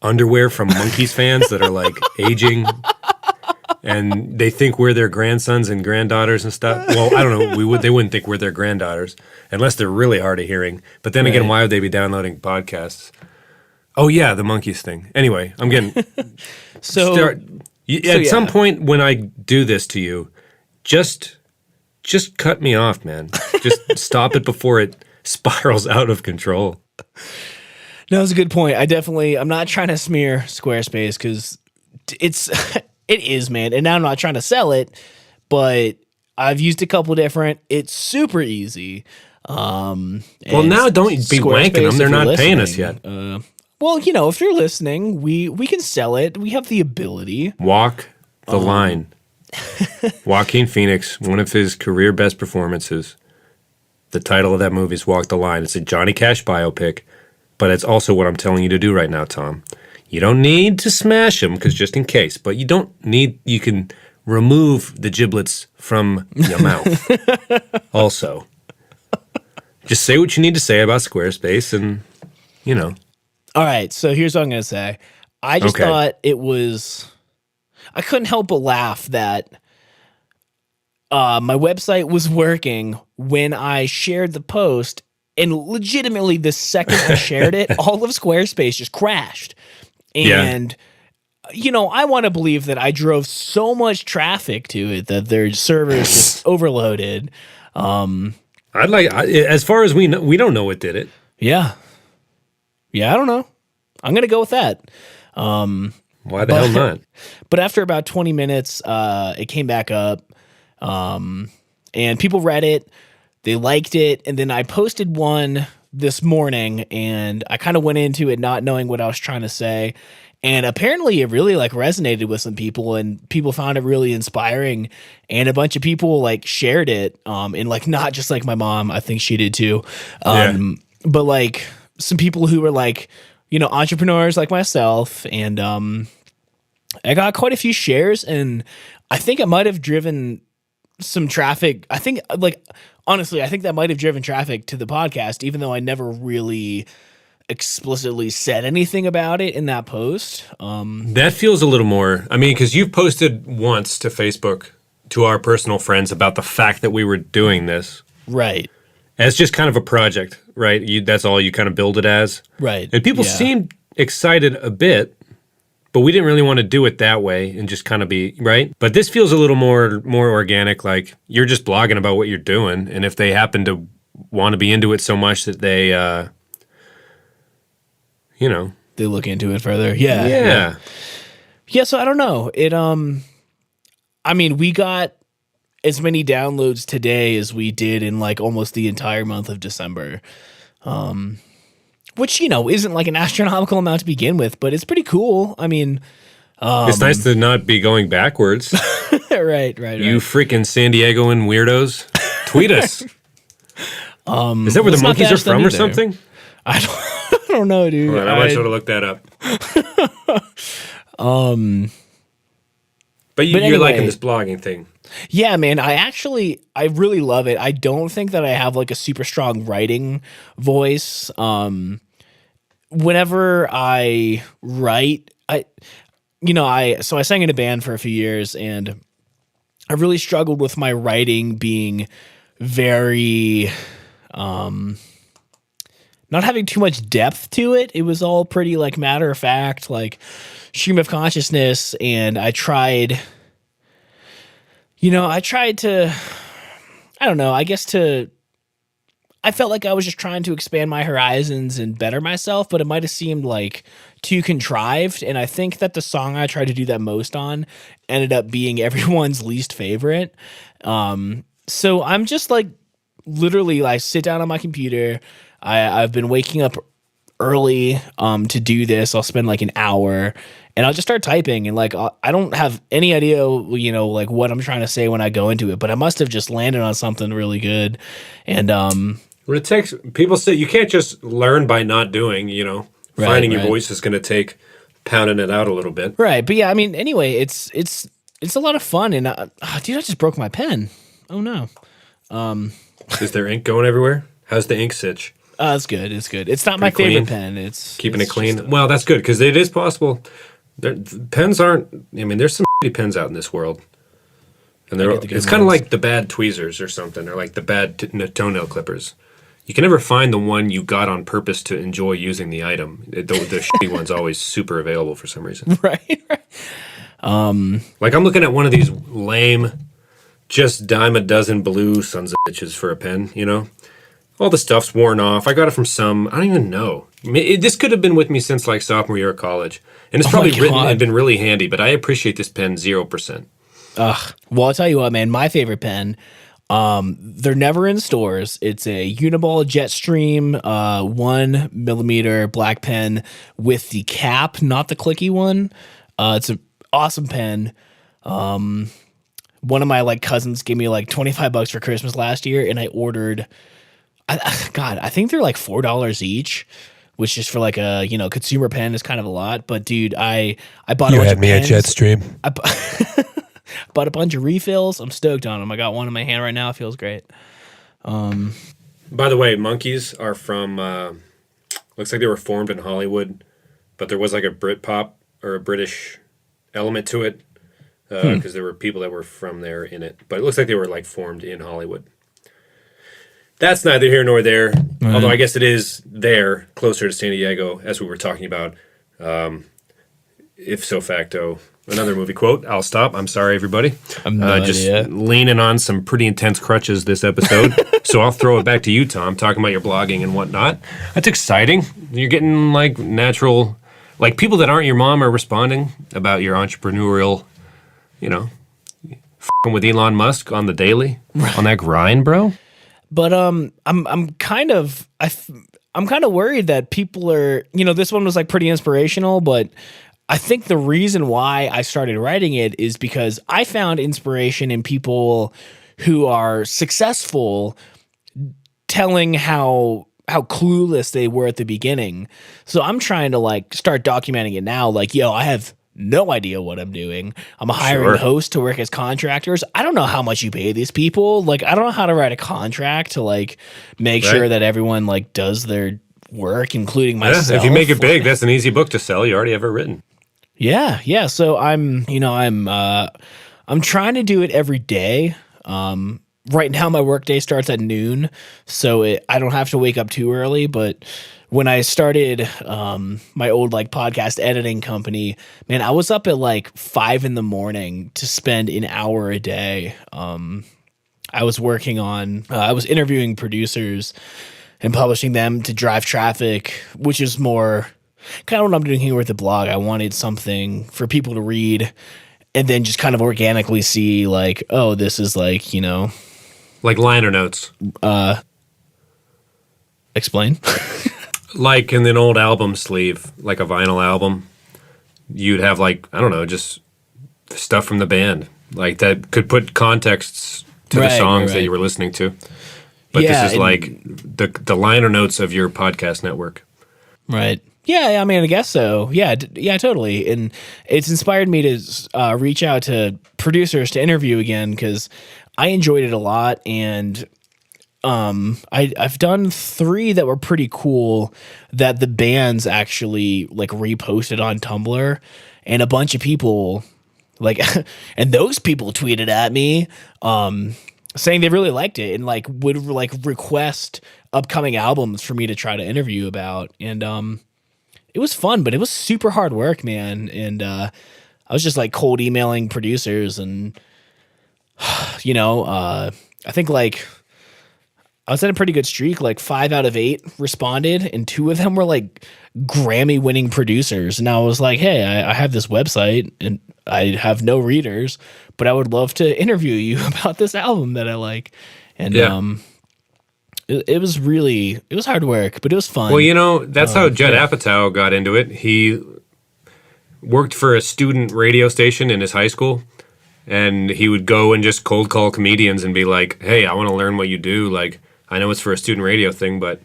underwear from Monkees fans that are, like, aging, and they think we're their grandsons and granddaughters and stuff. Well, I don't know. They wouldn't think we're their granddaughters, unless they're really hard of hearing. But then again, why would they be downloading podcasts? Oh, yeah, the Monkees thing. Anyway, I'm getting... At some point when I do this to you, just cut me off, man. Just stop it before it spirals out of control. No, that's a good point. I'm not trying to smear Squarespace, because it is, man. And now I'm not trying to sell it, but I've used a couple different. It's super easy. Well, now don't be wanking them. They're not paying us yet. Well, if you're listening, we can sell it. We have the ability. Walk the line. Joaquin Phoenix, one of his career best performances. The title of that movie is Walk the Line. It's a Johnny Cash biopic, but it's also what I'm telling you to do right now, Tom. You don't need to smash them, because just in case, but you can remove the giblets from your mouth. Also, just say what you need to say about Squarespace, and All right, so here's what I'm going to say. I just thought it was... I couldn't help but laugh that my website was working when I shared the post, and legitimately the second I shared it, all of Squarespace just crashed. And, I want to believe that I drove so much traffic to it that their servers just overloaded. As far as we know, we don't know what did it. Yeah. Yeah, I don't know. I'm going to go with that. Why the hell not? But after about 20 minutes, it came back up, and people read it. They liked it. And then I posted one this morning, and I kind of went into it not knowing what I was trying to say. And apparently it really resonated with some people, and people found it really inspiring. And a bunch of people shared it. And not just my mom, I think she did too. But some people who were entrepreneurs like myself, and I got quite a few shares, and I think it might have driven some traffic. I think honestly, I think that might have driven traffic to the podcast, even though I never really explicitly said anything about it in that post. That feels a little more, because you've posted once to Facebook to our personal friends about the fact that we were doing this. Right. As just kind of a project, right? That's all you kind of build it as. Right. And people seemed excited a bit, but we didn't really want to do it that way and just kind of be, right? But this feels a little more organic, like you're just blogging about what you're doing, and if they happen to want to be into it so much that they, they look into it further. Yeah. Yeah, so I don't know. We got as many downloads today as we did in almost the entire month of December. Which, isn't an astronomical amount to begin with, but it's pretty cool. It's nice to not be going backwards. Right. You freaking San Diegoan weirdos. Tweet us. Is that where the Monkees are from or something? I don't know, dude. Hold on, I might sort of look that up. But you're liking this blogging thing. Yeah, man. I really love it. I don't think that I have a super strong writing voice. Whenever I write, I sang in a band for a few years, and I really struggled with my writing being very, not having too much depth to it. It was all pretty matter of fact, stream of consciousness. And I tried to, I don't know, I guess to I felt like I was just trying to expand my horizons and better myself, but it might have seemed like too contrived. And I think that the song I tried to do that most on ended up being everyone's least favorite. So I'm just like literally like sit down on my computer. I've been waking up early to do this. I'll spend like an hour and I'll just start typing and like I don't have any idea, like what I'm trying to say when I go into it, but I must have just landed on something really good. And What it takes, people say you can't just learn by not doing, finding your voice is going to take pounding it out a little bit. Right. But yeah, I mean, anyway, it's a lot of fun. And dude, I just broke my pen. Oh no. Is there ink going everywhere? How's the ink sitch? It's good. It's good. It's not my favorite pen. It's keeping it clean. Well, that's good because it is possible. Pens aren't. I mean, there's some shitty pens out in this world, and it's kind of like the bad tweezers or something, or like the bad toenail clippers. You can never find the one you got on purpose to enjoy using the item. The shitty one's always super available for some reason. Right. Like I'm looking at one of these lame, just dime a dozen blue sons of bitches for a pen. All the stuff's worn off. I got it from I don't even know. This could have been with me since like sophomore year of college. And it's probably written and been really handy, but I appreciate this pen 0%. Well, I'll tell you what, man, my favorite pen, they're never in stores. It's a Uniball Jetstream 1mm black pen with the cap, not the clicky one. It's an awesome pen. One of my like cousins gave me like $25 for Christmas last year, and I ordered... I think they're like $4 each, which is for like a consumer pen is kind of a lot. But dude, I bought. You had me at Jetstream. I bought a bunch of refills. I'm stoked on them. I got one in my hand right now. It feels great. By the way, Monkees are from. Looks like they were formed in Hollywood, but there was like a Britpop or a British element to it because there were people that were from there in it. But it looks like they were like formed in Hollywood. That's neither here nor there, although I guess it is there, closer to San Diego, as we were talking about. If so facto, another movie quote. I'll stop. I'm sorry, everybody. Just leaning on some pretty intense crutches this episode. So I'll throw it back to you, Tom, talking about your blogging and whatnot. That's exciting. You're getting like natural, like people that aren't your mom are responding about your entrepreneurial, f***ing with Elon Musk on the daily, on that grind, bro. But I'm kind of worried that people are, this one was like pretty inspirational, but I think the reason why I started writing it is because I found inspiration in people who are successful telling how clueless they were at the beginning. So I'm trying to like start documenting it now. Like, I have no idea what I'm doing. I'm hiring hosts to work as contractors. I don't know how much you pay these people. Like, I don't know how to write a contract to like make sure that everyone like does their work, including myself. If you make it big, that's an easy book to sell. You already have it written. Yeah. So I'm trying to do it every day. Right now my workday starts at noon, so I don't have to wake up too early, but when I started my old like podcast editing company, man, I was up at like 5 a.m. to spend an hour a day. I was working on, I was interviewing producers and publishing them to drive traffic, which is more kind of what I'm doing here with the blog. I wanted something for people to read and then just kind of organically see like, oh, this is like, like liner notes. Explain. Like in an old album sleeve, like a vinyl album, you'd have like, I don't know, just stuff from the band. Like that could put contexts to the songs that you were listening to. But this is like the liner notes of your podcast network. Right. Yeah, I mean, I guess so. Yeah, totally. And it's inspired me to reach out to producers to interview again because I enjoyed it a lot. And I've done 3 that were pretty cool that the bands actually like reposted on Tumblr, and a bunch of people like, and those people tweeted at me, saying they really liked it and like would like request upcoming albums for me to try to interview about. And, it was fun, but it was super hard work, man. And, I was just like cold emailing producers and, I think like, I was at a pretty good streak. Like 5 out of 8 responded, and 2 of them were like Grammy-winning producers. And I was like, "Hey, I have this website, and I have no readers, but I would love to interview you about this album that I like." And it was hard work, but it was fun. Well, that's how Judd Apatow got into it. He worked for a student radio station in his high school, and he would go and just cold call comedians and be like, "Hey, I want to learn what you do. Like, I know it's for a student radio thing, but..."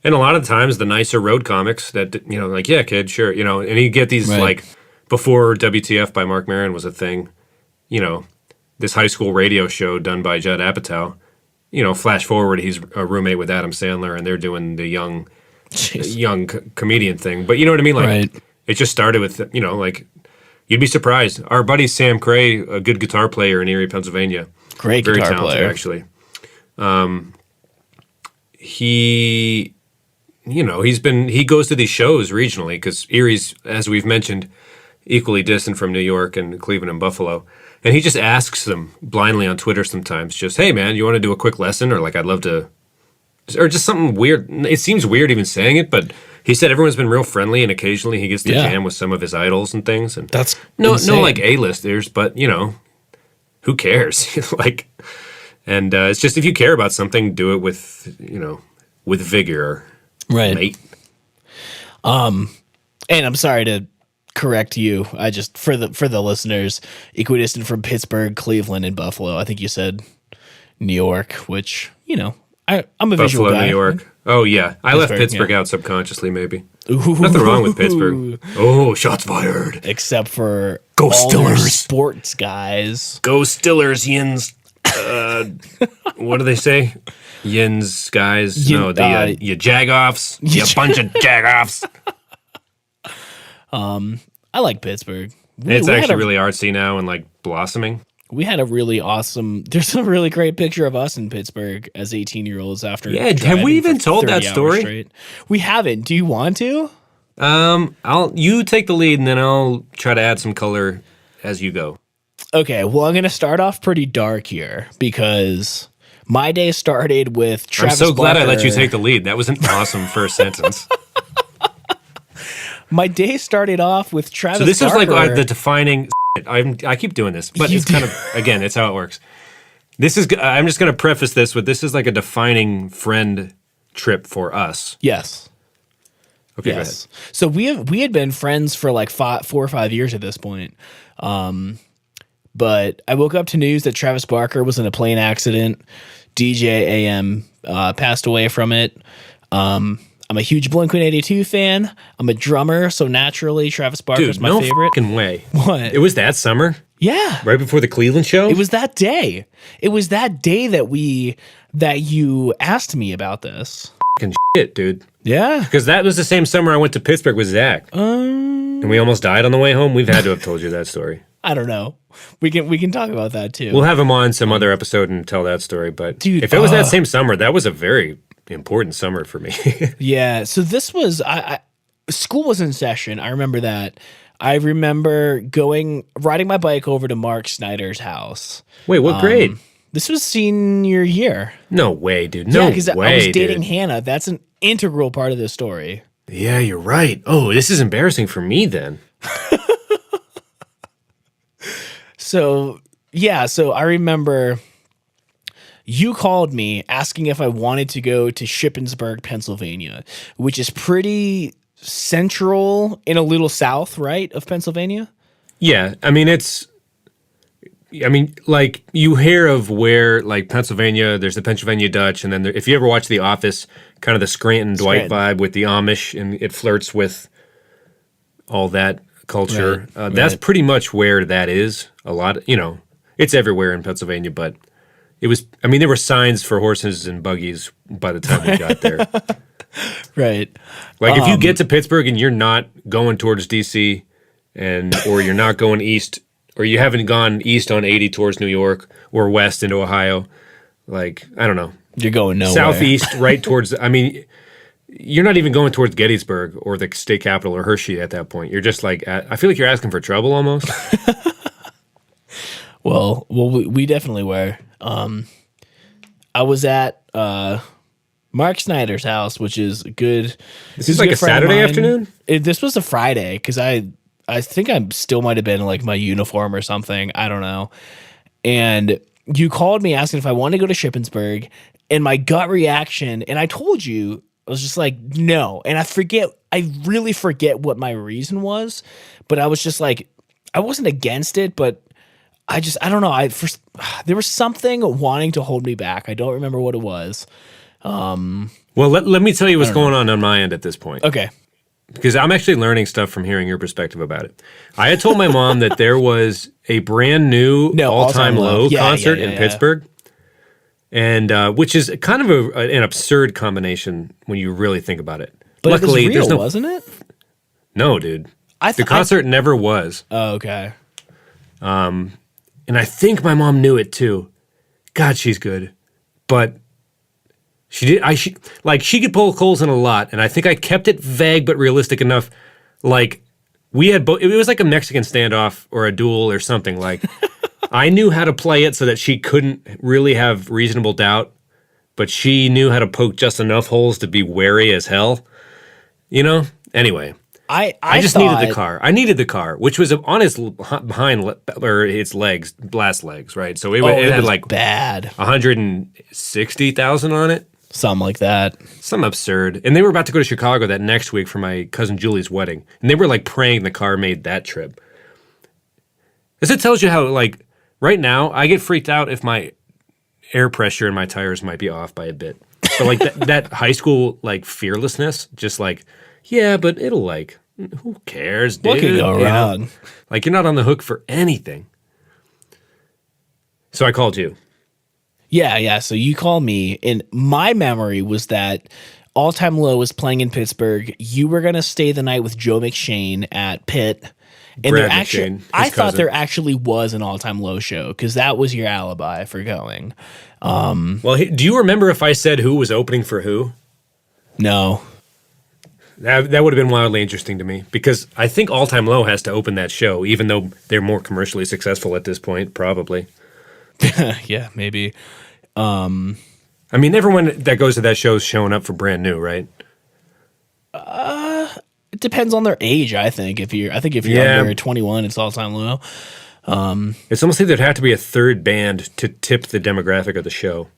And a lot of times, the nicer road comics that, like, "Yeah, kid, sure," and he'd get these, like, before WTF by Mark Maron was a thing, this high school radio show done by Judd Apatow. Flash forward, he's a roommate with Adam Sandler, and they're doing the young comedian thing. But you know what I mean? Like, it just started with, like, you'd be surprised. Our buddy Sam Cray, a good guitar player in Erie, Pennsylvania. Very guitar talented, player. actually. He goes to these shows regionally because Erie's, as we've mentioned, equally distant from New York and Cleveland and Buffalo. And he just asks them blindly on Twitter sometimes, just, "Hey, man, you want to do a quick lesson?" Or like, "I'd love to," or just something weird. It seems weird even saying it, but he said everyone's been real friendly, and occasionally he gets to jam with some of his idols and things. And that's no insane. like A-listers, but who cares? Like, and it's just, if you care about something, do it with vigor, mate. And I'm sorry to correct you. I just, for the listeners, equidistant from Pittsburgh, Cleveland, and Buffalo. I think you said New York, which, I'm a Buffalo, visual guy. New York. Oh, yeah. I left Pittsburgh out subconsciously, maybe. Nothing wrong with Pittsburgh. Oh, shots fired. Except for Go all Stillers. their sports guys. Go Stillers, Yins. What do they say? Yins, guys. You jagoffs. You bunch of jagoffs. I like Pittsburgh. It's actually really artsy now and like blossoming. We had a really awesome. There's a really great picture of us in Pittsburgh as 18-year-olds after. Yeah, have we even told that story? Straight. We haven't. Do you want to? You take the lead, and then I'll try to add some color as you go. Okay. Well, I'm going to start off pretty dark here because my day started with Travis. I'm so glad Barker. I let you take the lead. That was an awesome first sentence. My day started off with Travis. So this Barker. is like the defining. I keep doing this, but it's kind of, again, it's how it works. I'm just going to preface this with, this is like a defining friend trip for us. Yes. Okay, yes. go ahead. So we had been friends for like 4 or 5 years at this point. But I woke up to news that Travis Barker was in a plane accident. DJ AM passed away from it. I'm a huge Blink-182 fan. I'm a drummer, so naturally Travis Barker's my favorite. Fucking way. What? It was that summer? Yeah. Right before the Cleveland show? It was that day. It was that day that you asked me about this. Fucking shit, dude. Yeah. Because that was the same summer I went to Pittsburgh with Zach. And we almost died on the way home. We've had to have told you that story. I don't know. We can talk about that too. We'll have him on some other episode and tell that story. But dude, if it was that same summer, that was a very important summer for me. Yeah. So this was school was in session. I remember that. I remember riding my bike over to Mark Snyder's house. Wait, what grade? This was senior year. No way, dude. No way, because I was dating Hannah. That's an integral part of this story. Yeah, you're right. Oh, this is embarrassing for me then. So I remember you called me asking if I wanted to go to Shippensburg, Pennsylvania, which is pretty central in a little south, right, of Pennsylvania? Yeah, like, you hear of where, like, Pennsylvania, there's the Pennsylvania Dutch, and then if you ever watch The Office, kind of the Scranton Dwight vibe with the Amish, and it flirts with all that culture. Right, that's pretty much where that is. A lot, it's everywhere in Pennsylvania, but it was, there were signs for horses and buggies by the time we got there. Right. Like, if you get to Pittsburgh and you're not going towards D.C. or you're not going east, or you haven't gone east on 80 towards New York or west into Ohio, like, I don't know. You're going nowhere. Southeast, right towards, you're not even going towards Gettysburg or the state capital or Hershey at that point. You're just like, I feel like you're asking for trouble almost. Well, we definitely were. I was at Mark Snyder's house, which is good. This is like a Saturday afternoon? This was a Friday because I think I still might have been in like my uniform or something. I don't know. And you called me asking if I wanted to go to Shippensburg, and my gut reaction, and I told you, I was just like, no. And I really forget what my reason was, but I was just like, I wasn't against it, but I don't know. There was something wanting to hold me back. I don't remember what it was. Well, let me tell you what's going on my end at this point. Okay. Because I'm actually learning stuff from hearing your perspective about it. I had told my mom that there was a brand new All-Time Low concert in Pittsburgh, and which is kind of an absurd combination when you really think about it. But luckily, it was real, wasn't it? No, dude. The concert never was. Oh, okay. And I think my mom knew it too. God, she's good, but she could pull holes in a lot, and I think I kept it vague but realistic enough. Like we had it was like a Mexican standoff or a duel or something. Like I knew how to play it so that she couldn't really have reasonable doubt, but she knew how to poke just enough holes to be wary as hell. You know. Anyway, I just needed the car. I needed the car, which was on its its legs, last legs, right? So it had like bad 160,000 on it. Something like that. Some absurd. And they were about to go to Chicago that next week for my cousin Julie's wedding. And they were like praying the car made that trip. This it tells you how, like, right now, I get freaked out if my air pressure in my tires might be off by a bit. But like that high school, like, fearlessness, just like, yeah, but it'll like, who cares, dude? What could go wrong? Know? Like, you're not on the hook for anything. So I called you. Yeah. So you call me, and my memory was that All Time Low was playing in Pittsburgh. You were gonna stay the night with Joe McShane at Pitt, and I thought there actually was an All Time Low show because that was your alibi for going. Well, do you remember if I said who was opening for who? No. That would have been wildly interesting to me because I think All Time Low has to open that show, even though they're more commercially successful at this point, probably. Yeah, maybe. I mean, everyone that goes to that show is showing up for brand new, right? It depends on their age, I think. If you're under 21, it's All Time Low. It's almost like there'd have to be a third band to tip the demographic of the show.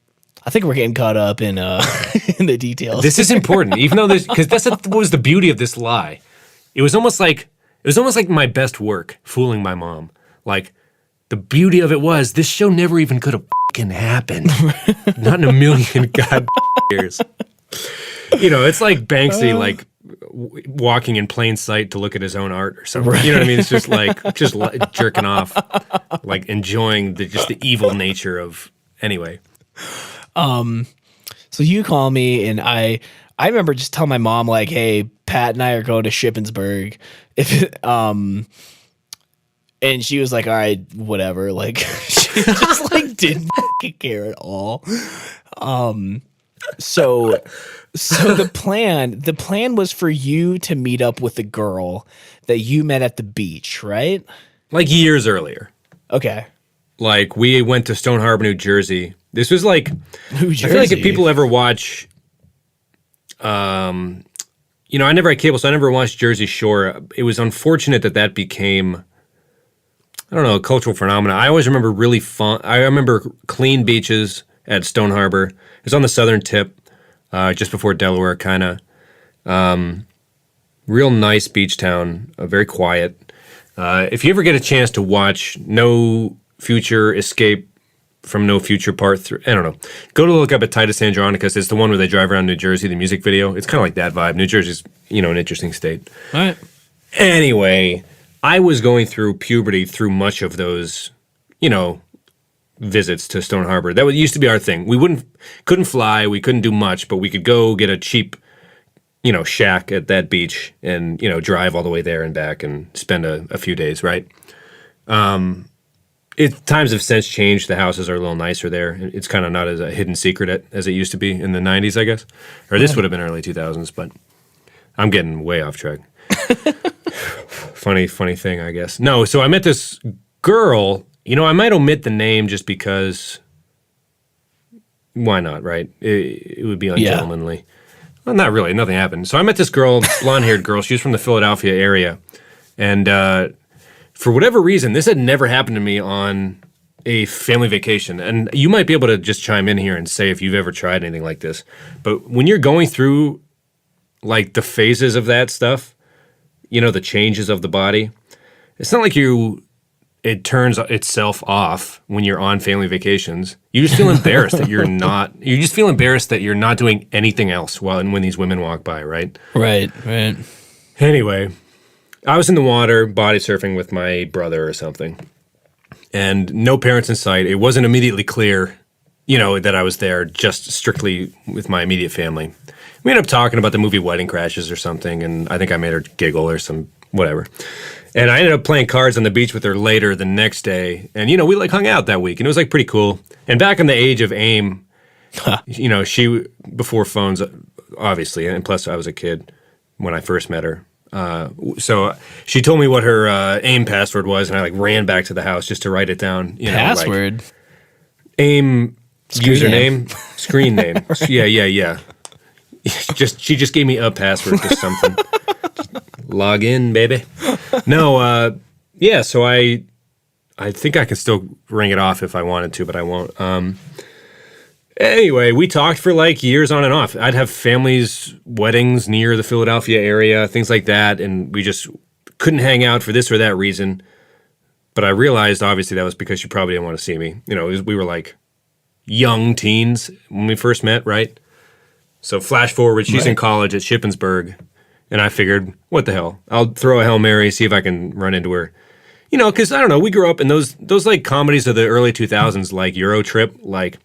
I think we're getting caught up in in the details. This is important, even though because what was the beauty of this lie. It was almost like my best work, fooling my mom. Like, the beauty of it was this show never even could have fucking happened. Not in a million god years. You know, it's like Banksy, like walking in plain sight to look at his own art or something. Right. You know what I mean? It's just like jerking off, like enjoying the evil nature of. Anyway. So you call me, and I remember just telling my mom, like, hey, Pat and I are going to Shippensburg. And she was like, all right, whatever. Like, she just like didn't care at all. So the plan was for you to meet up with the girl that you met at the beach, right? Like years earlier. Okay. Like, we went to Stone Harbor, New Jersey. This was like, New Jersey. I feel like if people ever watch, I never had cable, so I never watched Jersey Shore. It was unfortunate that became, I don't know, a cultural phenomenon. I always remember I remember clean beaches at Stone Harbor. It's on the southern tip, just before Delaware, kind of. Real nice beach town, very quiet. If you ever get a chance to watch No Future Escape from No Future Part 3, I don't know. Go to look up at Titus Andronicus. It's the one where they drive around New Jersey, the music video. It's kind of like that vibe. New Jersey's, an interesting state. All right. Anyway, I was going through puberty through much of those, visits to Stone Harbor. That used to be our thing. We couldn't fly, we couldn't do much, but we could go get a cheap, shack at that beach and, drive all the way there and back and spend a few days, right? Times have since changed. The houses are a little nicer there. It's kind of not as a hidden secret as it used to be in the 90s, I guess. Or this would have been early 2000s, but I'm getting way off track. Funny thing, I guess. No, so I met this girl. I might omit the name just because why not, right? It would be ungentlemanly. Well, not really. Nothing happened. So I met this girl, blonde-haired girl. She was from the Philadelphia area. And for whatever reason, this had never happened to me on a family vacation. And you might be able to just chime in here and say if you've ever tried anything like this. But when you're going through, like, the phases of that stuff, you know, the changes of the body, it's not like it turns itself off when you're on family vacations. You just feel embarrassed that you just feel embarrassed that you're not doing anything else when these women walk by, right? Right. Anyway, I was in the water body surfing with my brother or something, and no parents in sight. It wasn't immediately clear, you know, that I was there just strictly with my immediate family. We ended up talking about the movie Wedding Crashes or something, and I think I made her giggle or some whatever. And I ended up playing cards on the beach with her later the next day. And, you know, we like hung out that week and it was like pretty cool. And back in the age of AIM, you know, before phones, obviously, and plus I was a kid when I first met her. So she told me what her AIM password was and I like ran back to the house just to write it down. You Password? Know, like, AIM username, screen name. Right. Yeah. She just gave me a password for something. Log in, baby. No, yeah, so I think I can still ring it off if I wanted to, but I won't. Anyway, we talked for like years on and off. I'd have families' weddings near the Philadelphia area, things like that, and we just couldn't hang out for this or that reason. But I realized, obviously, that was because she probably didn't want to see me. You know, we were like young teens when we first met, right? So flash forward, she's in college at Shippensburg. And I figured, what the hell? I'll throw a Hail Mary, see if I can run into her. You know, because, I don't know, we grew up in those like comedies of the early 2000s, like Euro Trip. Like,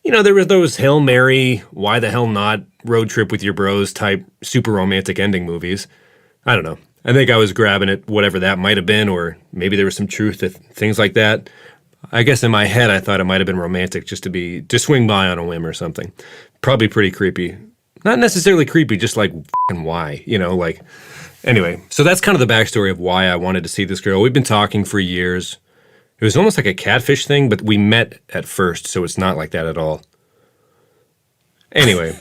you know, there were those Hail Mary, why the hell not, road trip with your bros type super romantic ending movies. I don't know. I think I was grabbing at whatever that might have been, or maybe there was some truth to things like that. I guess in my head, I thought it might have been romantic just to swing by on a whim or something. Probably pretty creepy. Not necessarily creepy, just like f***ing why, you know, like, anyway. So that's kind of the backstory of why I wanted to see this girl. We've been talking for years. It was almost like a catfish thing, but we met at first, so it's not like that at all. Anyway,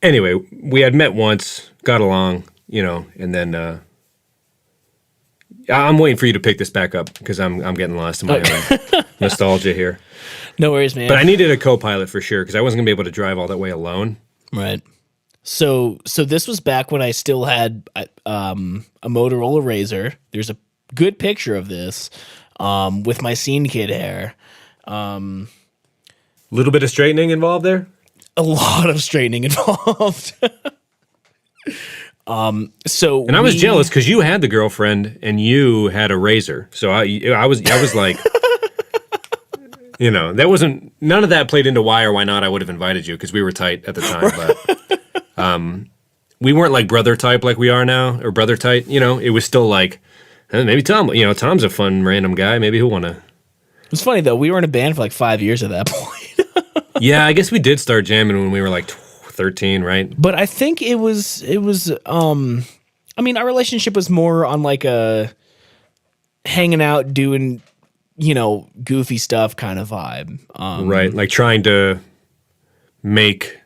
we had met once, got along, you know, and then I'm waiting for you to pick this back up because I'm getting lost in my own nostalgia here. No worries, man. But I needed a co-pilot for sure because I wasn't going to be able to drive all that way alone. Right. So this was back when I still had a Motorola Razr. There's a good picture of this with my scene kid hair. Little bit of straightening involved there? A lot of straightening involved. And I was jealous because you had the girlfriend and you had a Razr. So I was like, you know, none of that played into why or why not I would have invited you because we were tight at the time. But we weren't like brother type like we are now, or brother tight. You know, it was still like, maybe Tom. You know, Tom's a fun random guy. Maybe he'll want to. It's funny though. We were in a band for like 5 years at that point. Yeah, I guess we did start jamming when we were like 13, right? But I think it was. I mean, our relationship was more on like a hanging out, doing, you know, goofy stuff kind of vibe. Right, like trying to make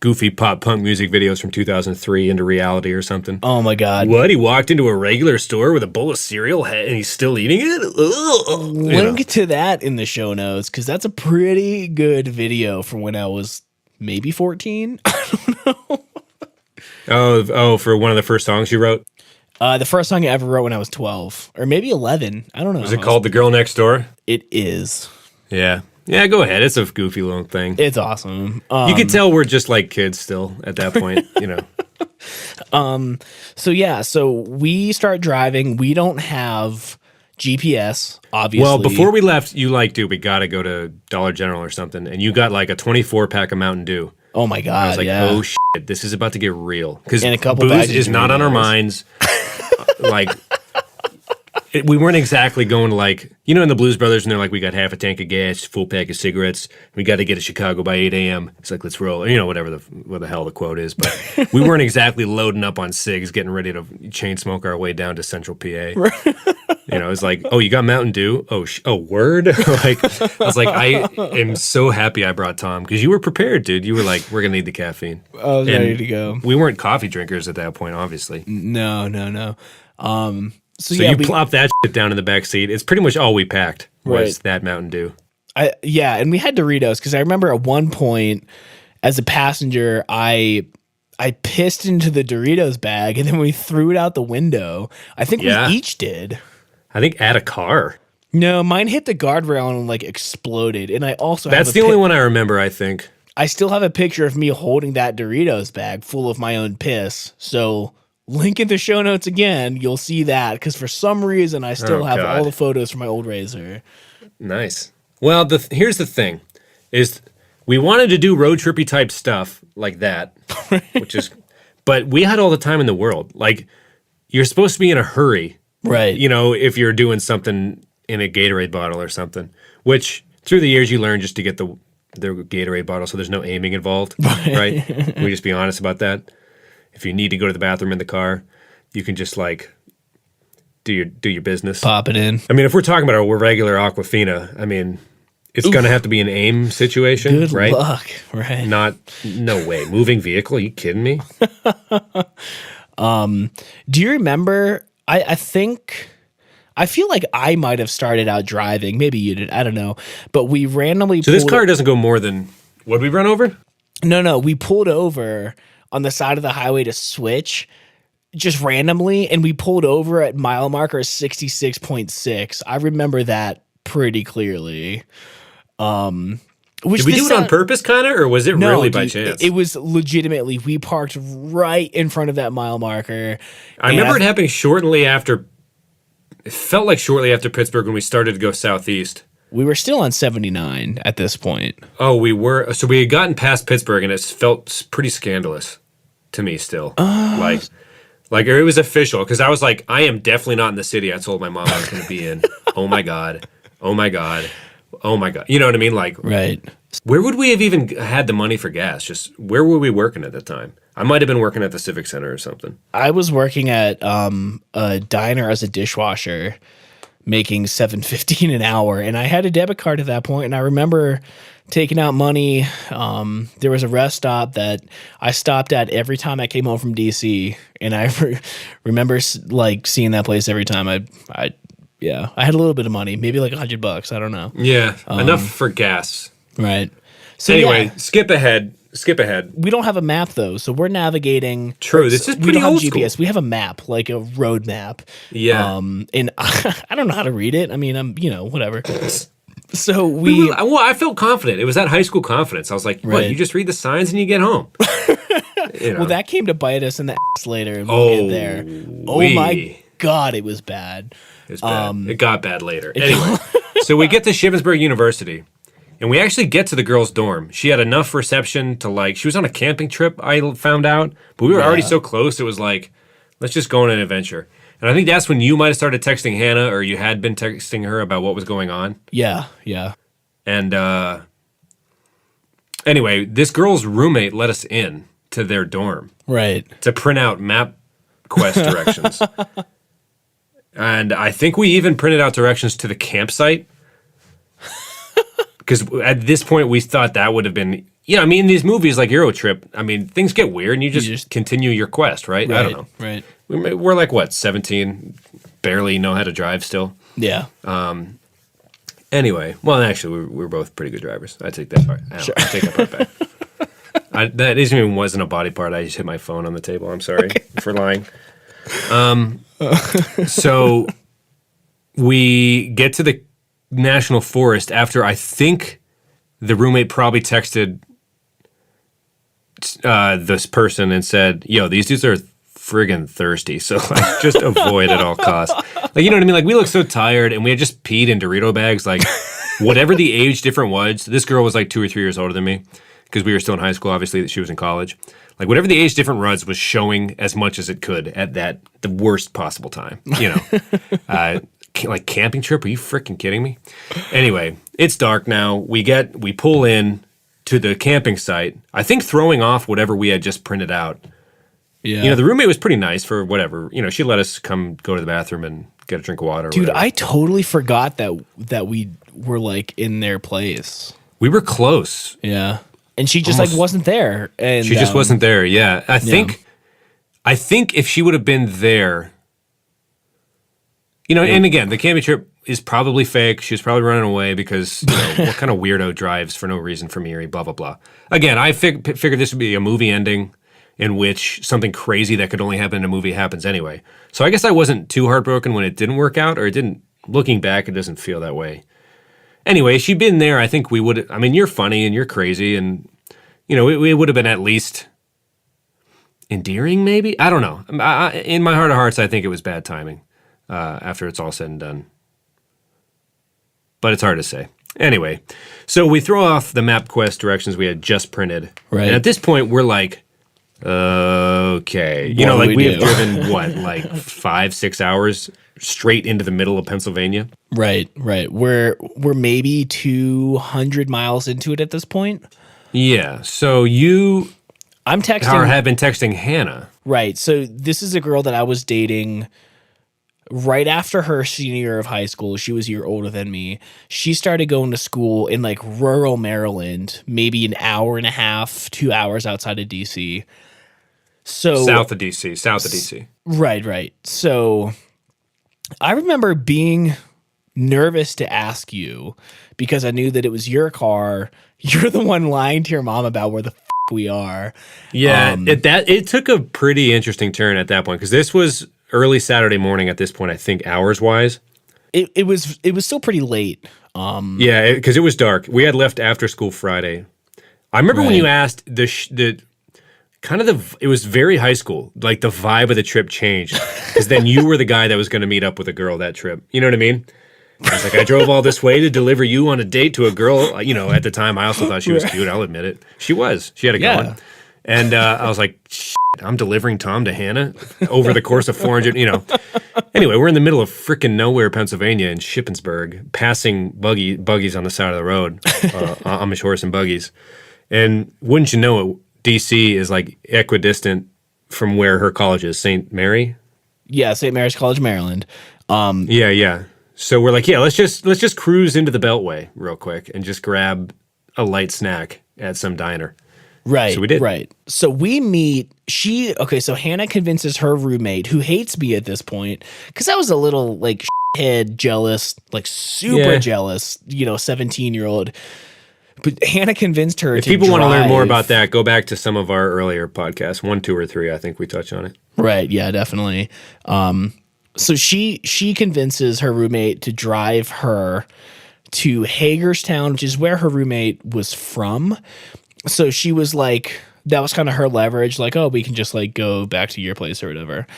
goofy pop punk music videos from 2003 into reality or something. Oh my God. What? He walked into a regular store with a bowl of cereal and he's still eating it? Ugh. Link to that in the show notes because that's a pretty good video from when I was maybe 14. I don't know. Oh, for one of the first songs you wrote? The first song I ever wrote when I was 12 or maybe 11. I don't know. Was it called The Girl Next Door? It is. Yeah. Yeah, go ahead. It's a goofy little thing. It's awesome. You can tell we're just like kids still at that point, you know. So we start driving. We don't have GPS, obviously. Well, before we left, you like, dude, we got to go to Dollar General or something. And you got like a 24-pack of Mountain Dew. Oh my God. I was like, yeah. oh shit, this is about to get real. Because And a couple booze bags of is not on our Doritos. minds. Like, we weren't exactly going to like, you know, in the Blues Brothers, and they're like, we got half a tank of gas, full pack of cigarettes. We got to get to Chicago by 8 a.m. It's like, let's roll. You know, what the hell the quote is. But we weren't exactly loading up on cigs, getting ready to chain smoke our way down to Central PA. You know, it was like, oh, you got Mountain Dew? Oh, word? Like, I was like, I am so happy I brought Tom because you were prepared, dude. You were like, we're going to need the caffeine. I was ready to go. We weren't coffee drinkers at that point, obviously. No. So you plop that shit down in the back seat. It's pretty much all we packed was that Mountain Dew. And we had Doritos because I remember at one point as a passenger, I pissed into the Doritos bag and then we threw it out the window. I think we each did. I think at a car. No, mine hit the guardrail and like exploded. And I also that's the only one I remember. I think I still have a picture of me holding that Doritos bag full of my own piss. So. Link in the show notes again. You'll see that because for some reason I still have all the photos from my old Razor. Nice. Well, here's the thing: is we wanted to do road trippy type stuff like that, but we had all the time in the world. Like you're supposed to be in a hurry, right? You know, if you're doing something in a Gatorade bottle or something. Which through the years you learn just to get the Gatorade bottle, so there's no aiming involved, right? We just be honest about that. If you need to go to the bathroom in the car, you can just like do your business. Pop it in. I mean, if we're talking about a regular Aquafina, I mean, it's going to have to be an aim situation, Good right? luck, right? No way. Moving vehicle? Are you kidding me? Do you remember? I feel like I might have started out driving. Maybe you did. I don't know. But we randomly. So this car doesn't go more than what we run over? No. We pulled over on the side of the highway to switch just randomly, and we pulled over at mile marker 66.6. I remember that pretty clearly. Did we do it on purpose, kind of, or was it really by chance? It was legitimately. We parked right in front of that mile marker. I remember it happening shortly after. It felt like shortly after Pittsburgh when we started to go southeast. We were still on 79 at this point. Oh, we were. So we had gotten past Pittsburgh, and it felt pretty scandalous to me still. Like it was official, because I was like, I am definitely not in the city I told my mom I was going to be in. Oh, my God. Oh, my God. Oh, my God. You know what I mean? Like, right. Where would we have even had the money for gas? Just where were we working at the time? I might have been working at the Civic Center or something. I was working at a diner as a dishwasher, making $7.15 an hour, and I had a debit card at that point, and I remember taking out money. There was a rest stop that I stopped at every time I came home from DC, and I remember like seeing that place every time. I had a little bit of money, maybe like $100. I don't know. Yeah, enough for gas. Right. So anyway, skip ahead. We don't have a map though, so we're navigating. True, this is pretty we don't old have GPS. school. We have a map, like a road map. Yeah. And I don't know how to read it. I mean, whatever. So I felt confident. It was that high school confidence. I was like, what? You just read the signs and you get home. Well, that came to bite us in the ass later, and we'll get there. Oh my God, it was bad. It was bad. It got bad later. Anyway, so we get to Shippensburg University. And we actually get to the girls' dorm. She had enough reception to she was on a camping trip, I found out. But we were already so close, it was like, let's just go on an adventure. And I think that's when you might have started texting Hannah, or you had been texting her about what was going on. Yeah. And anyway, this girl's roommate let us in to their dorm. Right. To print out MapQuest directions. And I think we even printed out directions to the campsite. Because at this point, we thought that would have been, I mean, in these movies like Euro Trip, I mean, things get weird and you just continue your quest, right? I don't know. Right. We're like, 17, barely know how to drive still. Yeah. Anyway, well, actually, we're both pretty good drivers. I take that part. I take that part back. That even wasn't a body part. I just hit my phone on the table. I'm sorry for lying. So we get to the National Forest after I think the roommate probably texted this person and said, yo, these dudes are friggin' thirsty, so just avoid at all costs. You know what I mean? We look so tired, and we had just peed in Dorito bags. Whatever the age difference was, this girl was 2 or 3 years older than me, because we were still in high school, obviously, that she was in college. Whatever the age difference was showing as much as it could at the worst possible time, like camping trip. Are you freaking kidding me? Anyway, it's dark now. We pull in to the camping site. I think throwing off whatever we had just printed out. Yeah. You know, the roommate was pretty nice for whatever. You know, she let us come go to the bathroom and get a drink of water. Or Dude, whatever. I totally forgot that we were like in their place. We were close. Yeah. And she just Almost. like wasn't there. And She just wasn't there. Yeah. I think if she would have been there, you know, and again, the camping trip is probably fake. She was probably running away because, you know, what kind of weirdo drives for no reason from Erie, blah, blah, blah. Again, I figured this would be a movie ending in which something crazy that could only happen in a movie happens anyway. So I guess I wasn't too heartbroken when it didn't work out, or it didn't, looking back, it doesn't feel that way. Anyway, if she'd been there, I think we would, I mean, you're funny and you're crazy and, you know, it would have been at least endearing maybe? I don't know. In my heart of hearts, I think it was bad timing after it's all said and done. But it's hard to say. Anyway, so we throw off the MapQuest directions we had just printed. Right. And at this point, we're like, okay. You know, like we have driven, what, like 5-6 hours straight into the middle of Pennsylvania? Right. We're maybe 200 miles into it at this point. Yeah. So I'm texting. have been texting Hannah. Right. So this is a girl that I was dating right after her senior year of high school. She was a year older than me. She started going to school in like rural Maryland, maybe an hour and a half, 2 hours outside of DC. So South of DC. Right. So I remember being nervous to ask you because I knew that it was your car. You're the one lying to your mom about where the we are. Yeah, it took a pretty interesting turn at that point because this was early Saturday morning at this point, I think, hours-wise. It was still pretty late. Yeah, because it was dark. We had left after school Friday. I remember when you asked it was very high school. Like the vibe of the trip changed because then you were the guy that was going to meet up with a girl that trip. You know what I mean? I was like, I drove all this way to deliver you on a date to a girl. You know, at the time, I also thought she was cute. I'll admit it. She was. She had it going. And I was like, shit, I'm delivering Tom to Hannah over the course of 400, you know. Anyway, we're in the middle of freaking nowhere, Pennsylvania, in Shippensburg, passing buggies on the side of the road, Amish horse and buggies. And wouldn't you know it, D.C. is like equidistant from where her college is, St. Mary? Yeah, St. Mary's College, Maryland. Yeah. So we're like, yeah, let's just cruise into the Beltway real quick and just grab a light snack at some diner. Right. So we did. Right. So we meet. So Hannah convinces her roommate, who hates me at this point, because I was a little like head jealous, like super jealous, 17-year-old. But Hannah convinced her if to people drive. want to learn more about that, go back to some of our earlier podcasts, 1, 2, or 3. I think we touch on it. Right. Yeah, definitely. So she convinces her roommate to drive her to Hagerstown, which is where her roommate was from. So she was like, that was kind of her leverage, like, oh, we can just like go back to your place or whatever.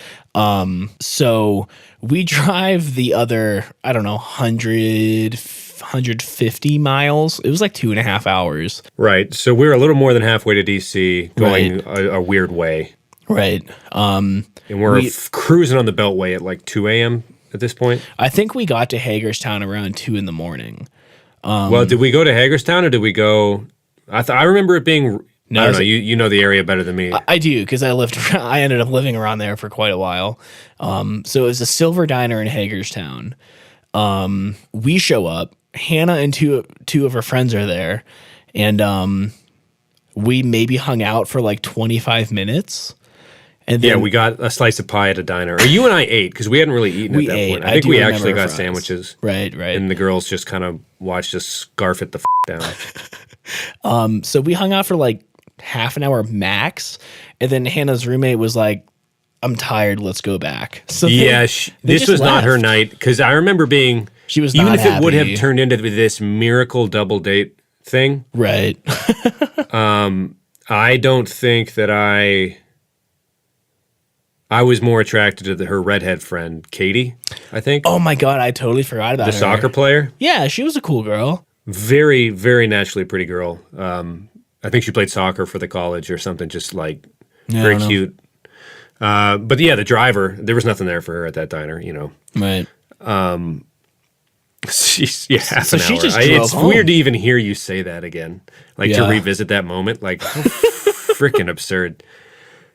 So we drive the other, I don't know, 150 miles. It was like 2.5 hours. Right. So we're a little more than halfway to DC, going a weird way. Right. And we're cruising on the Beltway at like 2 a.m. at this point. I think we got to Hagerstown around 2 in the morning. Well, did we go to Hagerstown or did we go? I remember it being. No, I don't know. You know the area better than me. I do because I ended up living around there for quite a while. So it was a Silver Diner in Hagerstown. We show up. Hannah and two of her friends are there, and we maybe hung out for like 25 minutes. And then, we got a slice of pie at a diner. Or you and I ate because we hadn't really eaten at that point. I think we actually got sandwiches. Right. And the girls just kind of watched us scarf it the down. So we hung out for like half an hour max, and then Hannah's roommate was like, "I'm tired. Let's go back." So this was not her night because I remember being. She was even not if happy. It would have turned into this miracle double date thing. Right. I don't think that I was more attracted to her redhead friend, Katie, I think. Oh my God, I totally forgot about the her. soccer player. Yeah, she was a cool girl. Very, very naturally pretty girl. I think she played soccer for the college or something, just like very cute. But yeah, the driver, there was nothing there for her at that diner, Right. Half So an she hour. just drove It's home. weird to even hear you say that again, like to Yeah. revisit that moment. Like, how freaking absurd.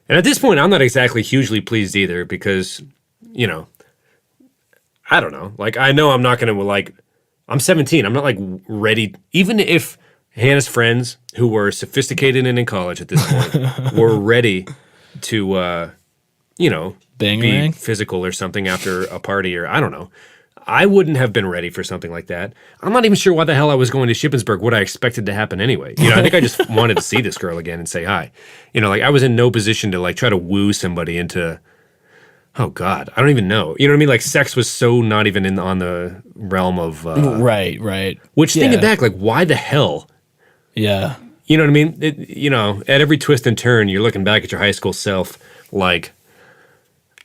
And at this point, I'm not exactly hugely pleased either because, you know, I don't know. Like, I know I'm not going to, like, I'm 17. I'm not, like, ready. Even if Hannah's friends, who were sophisticated and in college at this point, were ready to, you know, be Bangarang? physical or something after a party or I don't know. I wouldn't have been ready for something like that. I'm not even sure why the hell I was going to Shippensburg, what I expected to happen anyway. You know, I think I just wanted to see this girl again and say hi. You know, like I was in no position to like try to woo somebody into, oh God, I don't even know. You know what I mean? Like sex was so not even on the realm of, Right. which thinking Yeah. back, like why the hell? Yeah. You know what I mean? You know, at every twist and turn, you're looking back at your high school self, like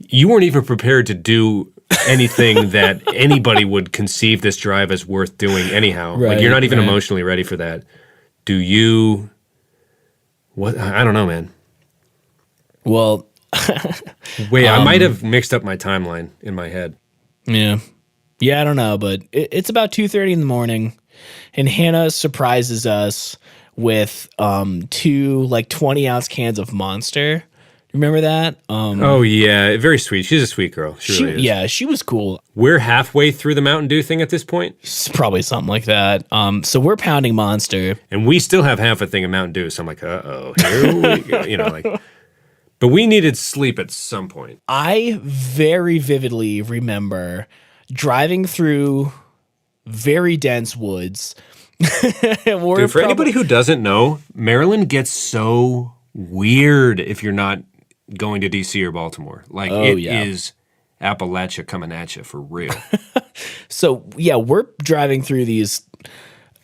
you weren't even prepared to do anything that anybody would conceive this drive as worth doing anyhow. Like you're not even Right. emotionally ready for that. Do you? What? I don't know, man. Well, Wait, I might have mixed up my timeline in my head. yeah. Yeah, I don't know, but it's about 2:30 in the morning, and Hannah surprises us with 2 like 20-ounce cans of Monster. Remember that? Oh yeah, very sweet. She's a sweet girl. She really is. Yeah, she was cool. We're halfway through the Mountain Dew thing at this point, It's probably something like that. So we're pounding Monster. and we still have half a thing of Mountain Dew. So I'm like, here we go. You know, like. But we needed sleep at some point. I very vividly remember driving through very dense woods. Dude, for anybody who doesn't know, Maryland gets so weird if you're not going to DC or Baltimore. Like it is Appalachia coming at you for real. So yeah, we're driving through these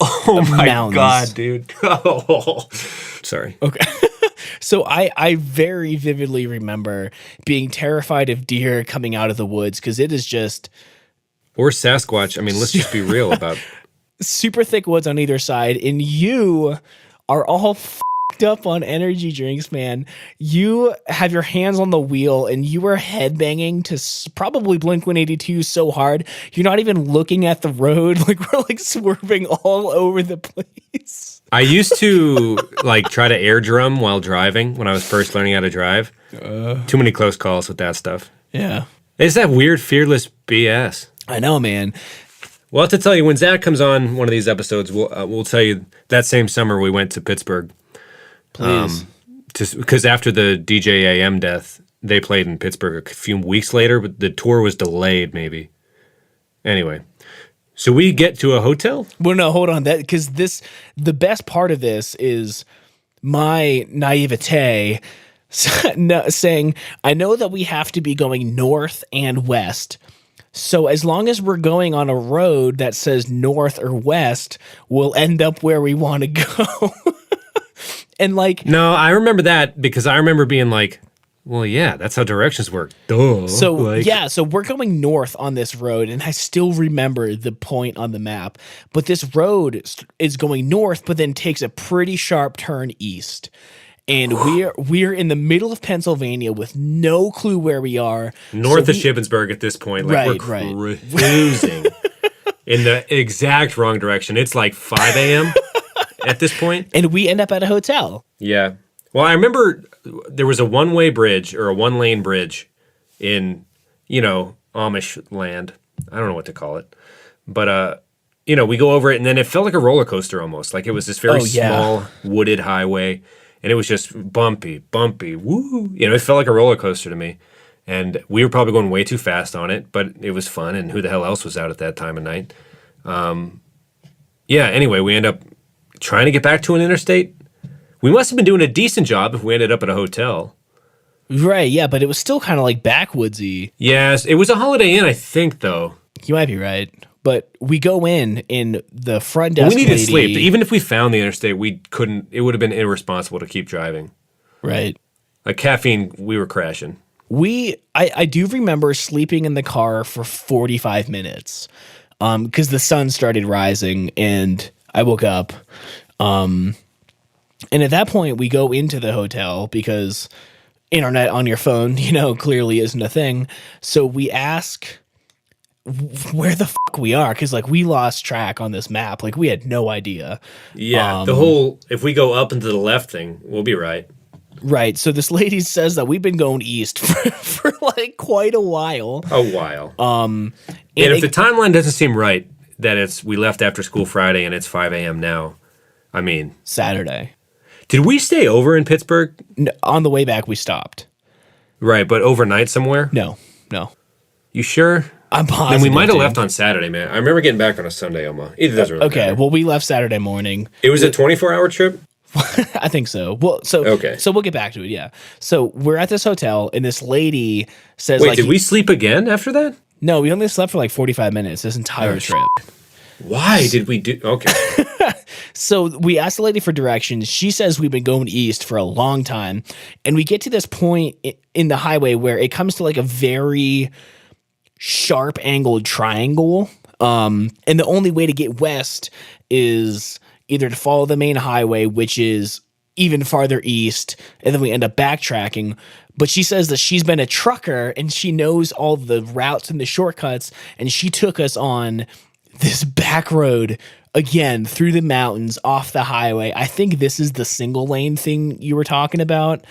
Oh my mountains. God, dude. Oh. Sorry. Okay. So I very vividly remember being terrified of deer coming out of the woods because it is just Or Sasquatch. I mean, let's just be real about super thick woods on either side, and you are all f***ed up on energy drinks, man. You have your hands on the wheel, and you are headbanging to probably Blink-182 so hard you're not even looking at the road. Like we're like swerving all over the place. I used to like try to air drum while driving when I was first learning how to drive. Too many close calls with that stuff. Yeah, It's that weird, fearless BS. I know, man. Well, I have to tell you, when Zach comes on one of these episodes, we'll tell you that same summer we went to Pittsburgh. Please. Because after the DJ AM death, they played in Pittsburgh a few weeks later, but the tour was delayed maybe. Anyway, so we get to a hotel. Well, no, hold on. That because the best part of this is my naivete saying, I know that we have to be going north and west. So as long as we're going on a road that says north or west, we'll end up where we want to go. And like, No, I remember that because I remember being like, well, yeah, that's how directions work. Duh. so Like, yeah, so we're going north on this road, and I still remember the point on the map. But this road is going north, but then takes a pretty sharp turn east. And we're in the middle of Pennsylvania with no clue where we are. north So of Shippensburg at this point. Like Right, we're cruising in the exact wrong direction. It's like 5 a.m. at this point. And we end up at a hotel. Yeah. Well, I remember there was a one-way bridge or a one-lane bridge in, you know, Amish land. I don't know what to call it. But, you know, we go over it, and then it felt like a roller coaster almost. Like it was this very small wooded highway, and it was just bumpy, woo. You know, it felt like a roller coaster to me. And we were probably going way too fast on it, but it was fun, and who the hell else was out at that time of night? Yeah, anyway, we end up trying to get back to an interstate. We must have been doing a decent job if we ended up at a hotel. Right, yeah, but it was still kind of like backwoodsy. Yes, it was a Holiday Inn, I think, though. You might be right. But we go in the front Well, desk we needed lady, sleep. Even if we found the interstate, we couldn't. It would have been irresponsible to keep driving. Right. Like caffeine, we were crashing. I do remember sleeping in the car for 45 minutes because the sun started rising and I woke up. And at that point, we go into the hotel because internet on your phone, you know, clearly isn't a thing. So we ask where the fuck we are, because like we lost track on this map. Like we had no idea. Yeah, the whole if we go up and to the left thing, we'll be right. Right. So this lady says that we've been going east for like quite a while. A while. And if the timeline doesn't seem right, that we left after school Friday and it's 5 a.m. now. I mean, Saturday. Did we stay over in Pittsburgh? No, on the way back, we stopped. Right, but overnight somewhere? No. You sure? I'm positive. Then we might have left on Saturday, man. I remember getting back on a Sunday almost. It doesn't really Okay, matter. well, we left Saturday morning. It was a 24-hour trip? I think so. Well, so we'll get back to it, yeah. So we're at this hotel, and this lady says, Wait, did we sleep again after that? No, we only slept for like 45 minutes this entire trip. Why did we do... Okay. So we asked the lady for directions. She says we've been going east for a long time, and we get to this point in the highway where it comes to like a very sharp angled triangle. And the only way to get west is either to follow the main highway, which is even farther east, and then we end up backtracking. But she says that she's been a trucker and she knows all the routes and the shortcuts, and she took us on this back road again through the mountains off the highway. I think this is the single lane thing you were talking about.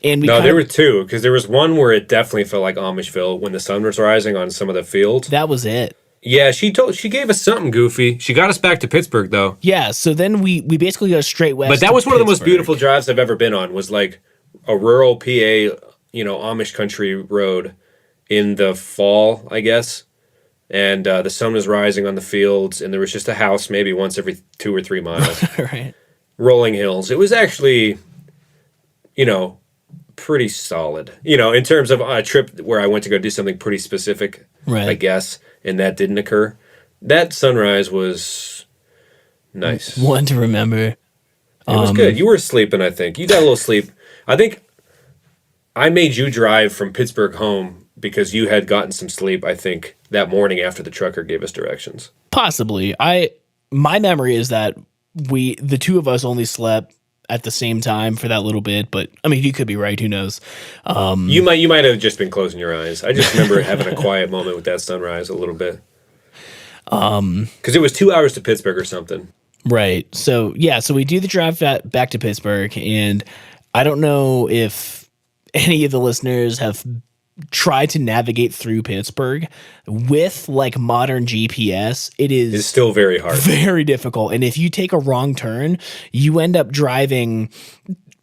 And there were two, because there was one where it definitely felt like Amishville when the sun was rising on some of the fields. That was it. Yeah, she gave us something goofy. She got us back to Pittsburgh, though. Yeah, so then we basically go straight west. But that was one of the most beautiful drives I've ever been on, was like a rural PA, Amish country road in the fall, I guess. And the sun was rising on the fields, and there was just a house maybe once every 2 or 3 miles. Right. Rolling hills. It was actually, pretty solid. In terms of a trip where I went to go do something pretty specific, right, I guess, and that didn't occur. That sunrise was nice. One to remember. It was good. You were sleeping, I think. You got a little sleep. I think I made you drive from Pittsburgh home because you had gotten some sleep, I think, that morning after the trucker gave us directions. Possibly. My memory is that the two of us only slept at the same time for that little bit, but I mean, you could be right. Who knows? You might have just been closing your eyes. I just remember having a quiet moment with that sunrise a little bit. Because it was 2 hours to Pittsburgh or something. Right. So we do the drive back to Pittsburgh, and I don't know if any of the listeners have tried to navigate through Pittsburgh with like modern GPS. It's still very hard, very difficult. And if you take a wrong turn, you end up driving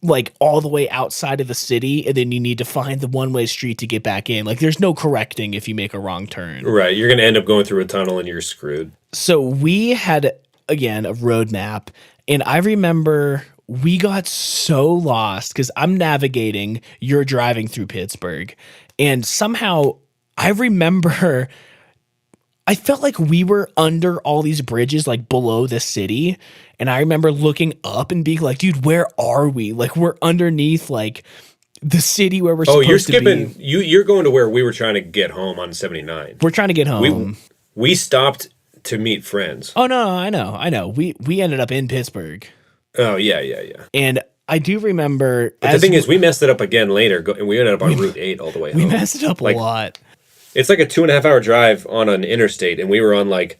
like all the way outside of the city, and then you need to find the one-way street to get back in. Like there's no correcting if you make a wrong turn. Right. You're going to end up going through a tunnel and you're screwed. So we had, again, a road map, and I remember we got so lost because I'm navigating, you're driving through Pittsburgh. And somehow I remember I felt like we were under all these bridges, like below the city. And I remember looking up and being like, dude, where are we? Like we're underneath like the city where we're supposed to be. You're skipping. You're going to where we were trying to get home on 79. We're trying to get home. We stopped to meet friends. Oh, no, I know. We ended up in Pittsburgh. Oh, yeah. And I do remember. But the thing is, we messed it up again later, and we ended up on Route 8 all the way home. We messed it up a lot. It's like a 2.5-hour drive on an interstate, and we were on like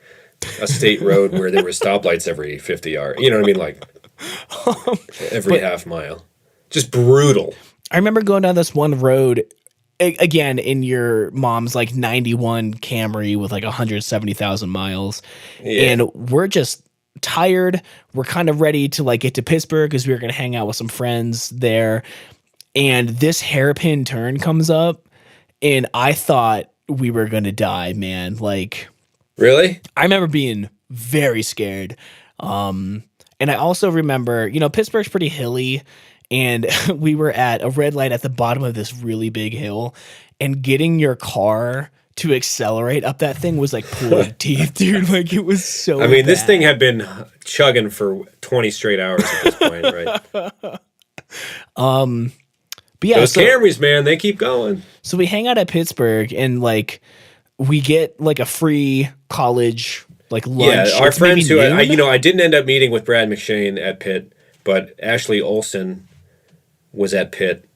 a state road where there were stoplights every 50 yards. You know what I mean? Like every half mile. Just brutal. I remember going down this one road, again, in your mom's like 91 Camry with like 170,000 miles. Yeah. And we're just tired. We're kind of ready to like get to Pittsburgh because we were going to hang out with some friends there. And this hairpin turn comes up, and I thought we were going to die, man. Like, really? I remember being very scared. And I also remember, Pittsburgh's pretty hilly, and we were at a red light at the bottom of this really big hill, and getting your car to accelerate up that thing was like pulling teeth, dude. Like it was so bad. This thing had been chugging for 20 straight hours at this point, right? But yeah, those Camrys, man, they keep going. So we hang out at Pittsburgh, and like we get like a free college like lunch. Yeah, our friends who I didn't end up meeting with Brad McShane at Pitt, but Ashley Olson was at Pitt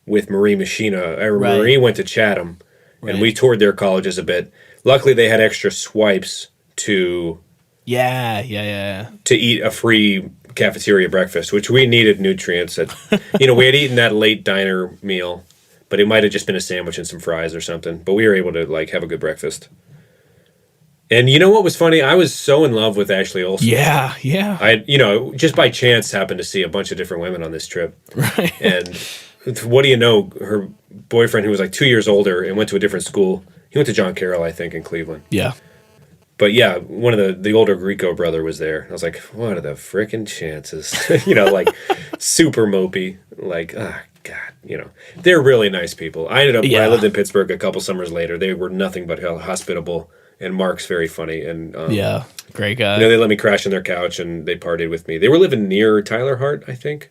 with Marie Machina. Marie went to Chatham, and we toured their colleges a bit. luckily they had extra swipes to eat a free cafeteria breakfast, which we needed nutrients. We had eaten that late diner meal, but it might have just been a sandwich and some fries or something. But we were able to like have a good breakfast. And you know what was funny? I was so in love with Ashley Olsen. Yeah. I just by chance happened to see a bunch of different women on this trip. Right. And what do you know? Her boyfriend, who was like 2 years older and went to a different school, he went to John Carroll, I think, in Cleveland. Yeah. But yeah, one of the older Grieco brother was there. I was like, what are the frickin' chances? Like super mopey. Like, God, they're really nice people. I when I lived in Pittsburgh a couple summers later, they were nothing but hospitable. And Mark's very funny. And great guy. They let me crash on their couch and they partied with me. They were living near Tyler Hart, I think.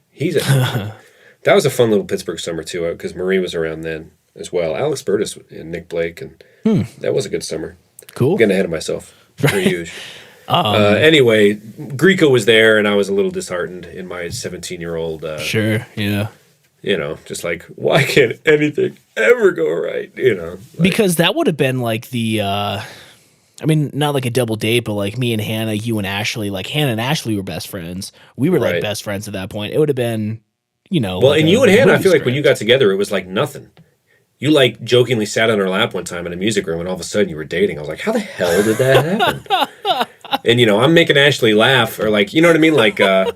That was a fun little Pittsburgh summer too, because Marie was around then as well. Alex Burtis and Nick Blake, and that was a good summer. Cool. I'm getting ahead of myself. Pretty huge. Anyway, Grieco was there, and I was a little disheartened in my 17-year-old. Sure, yeah. Just like, why can't anything ever go right? Because that would have been like the, not like a double date, but like me and Hannah, you and Ashley, like Hannah and Ashley were best friends. We were like best friends at that point. It would have been, Well, like and you and Hannah, I feel like when you got together, it was like nothing. You like jokingly sat on her lap one time in a music room and all of a sudden you were dating. I was like, how the hell did that happen? And, I'm making Ashley laugh or like, you know what I mean? Like, I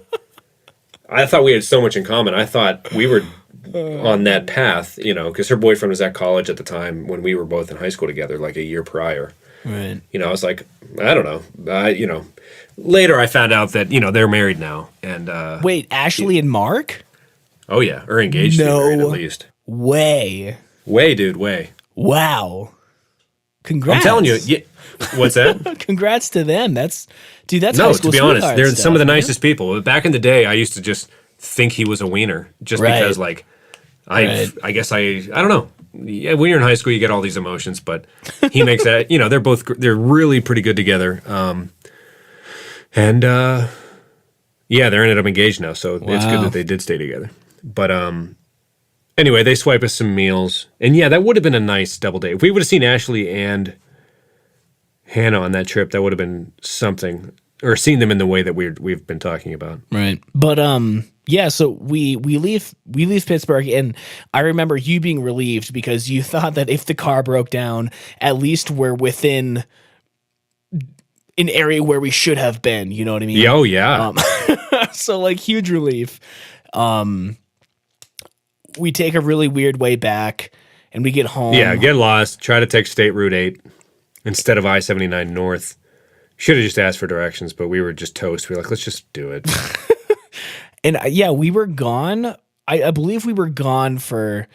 thought we had so much in common. I thought we were on that path, because her boyfriend was at college at the time when we were both in high school together, like a year prior. Right. I was like, I don't know. Later I found out that, they're married now. And wait, Ashley and Mark? Oh, yeah. Or engaged to be married, at least. Way, dude, way. Wow. Congrats. I'm telling you. Yeah, what's that? Congrats to them. That's high no, school to be honest, they're stuff, some of the nicest people. But back in the day, I used to just think he was a wiener just because, like, I guess I don't know. Yeah, when you're in high school, you get all these emotions, but he makes that, they're really pretty good together. They're ended up engaged now, so it's good that they did stay together. But, anyway, they swipe us some meals. And yeah, that would have been a nice double date. If we would have seen Ashley and Hannah on that trip, that would have been something. Or seen them in the way that we've been talking about. Right. But so we leave Pittsburgh, and I remember you being relieved because you thought that if the car broke down, at least we're within an area where we should have been, you know what I mean? Oh yeah. So like huge relief. We take a really weird way back and we get home. Yeah, get lost, try to take State Route 8 instead of I-79 North. Should have just asked for directions, but we were just toast. We were like, let's just do it. And we were gone. I believe we were gone for,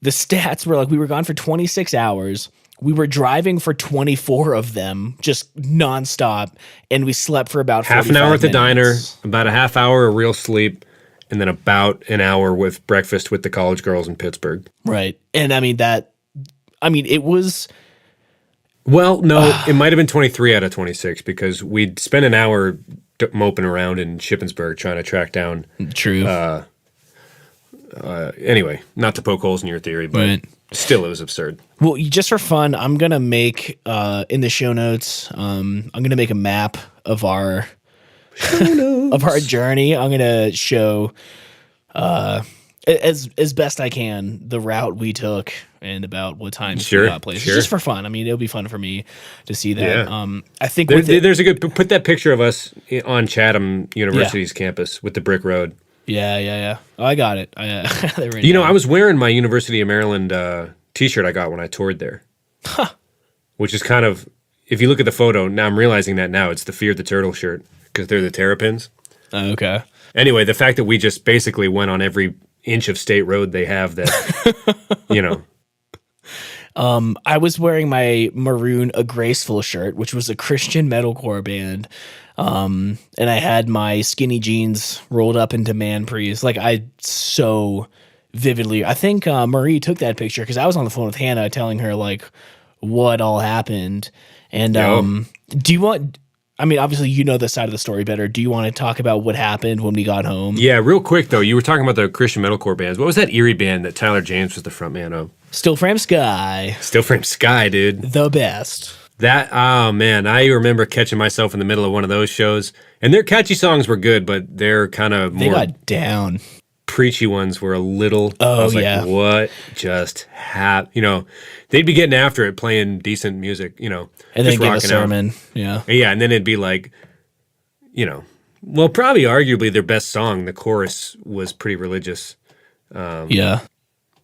the stats were like we were gone for 26 hours. We were driving for 24 of them, just nonstop. And we slept for about half an hour at the minutes. diner, about a half hour of real sleep, and then about an hour with breakfast with the college girls in Pittsburgh. Right. And it was... Well, no, it might have been 23 out of 26 because we'd spent an hour moping around in Shippensburg trying to track down. True. Anyway, not to poke holes in your theory, but still it was absurd. Well, just for fun, I'm going to make, in the show notes, I'm going to make a map of our journey. I'm going to show, as best I can, the route we took and about what times we got places. Just for fun. It'll be fun for me to see that. Yeah. I think there's a good, put that picture of us on Chatham University's campus with the brick road. Yeah. Oh, I got it. I was wearing my University of Maryland t-shirt I got when I toured there. Huh. Which is kind of, if you look at the photo, now I'm realizing that now, it's the Fear the Turtle shirt because they're the Terrapins. Oh, okay. Anyway, the fact that we just basically went on every inch of state road they have that, I was wearing my maroon A Graceful shirt, which was a Christian metalcore band. And I had my skinny jeans rolled up into man prees. Like I so vividly, I think Marie took that picture because I was on the phone with Hannah telling her like what all happened. And do you want, obviously you know this side of the story better. Do you want to talk about what happened when we got home? Yeah, real quick though, you were talking about the Christian metalcore bands. What was that eerie band that Tyler James was the front man of? Still Frame Sky. Still Frame Sky, dude. The best. That, oh man, I remember catching myself in the middle of one of those shows, and their catchy songs were good, but their kind of They more got down. preachy ones were a little. Oh, I was yeah. like, what just happened? You know, they'd be getting after it, playing decent music. You know, And then just give a rocking out. sermon. Yeah. Yeah, and then it'd be like, you know, well, probably arguably their best song. The chorus was pretty religious. Yeah.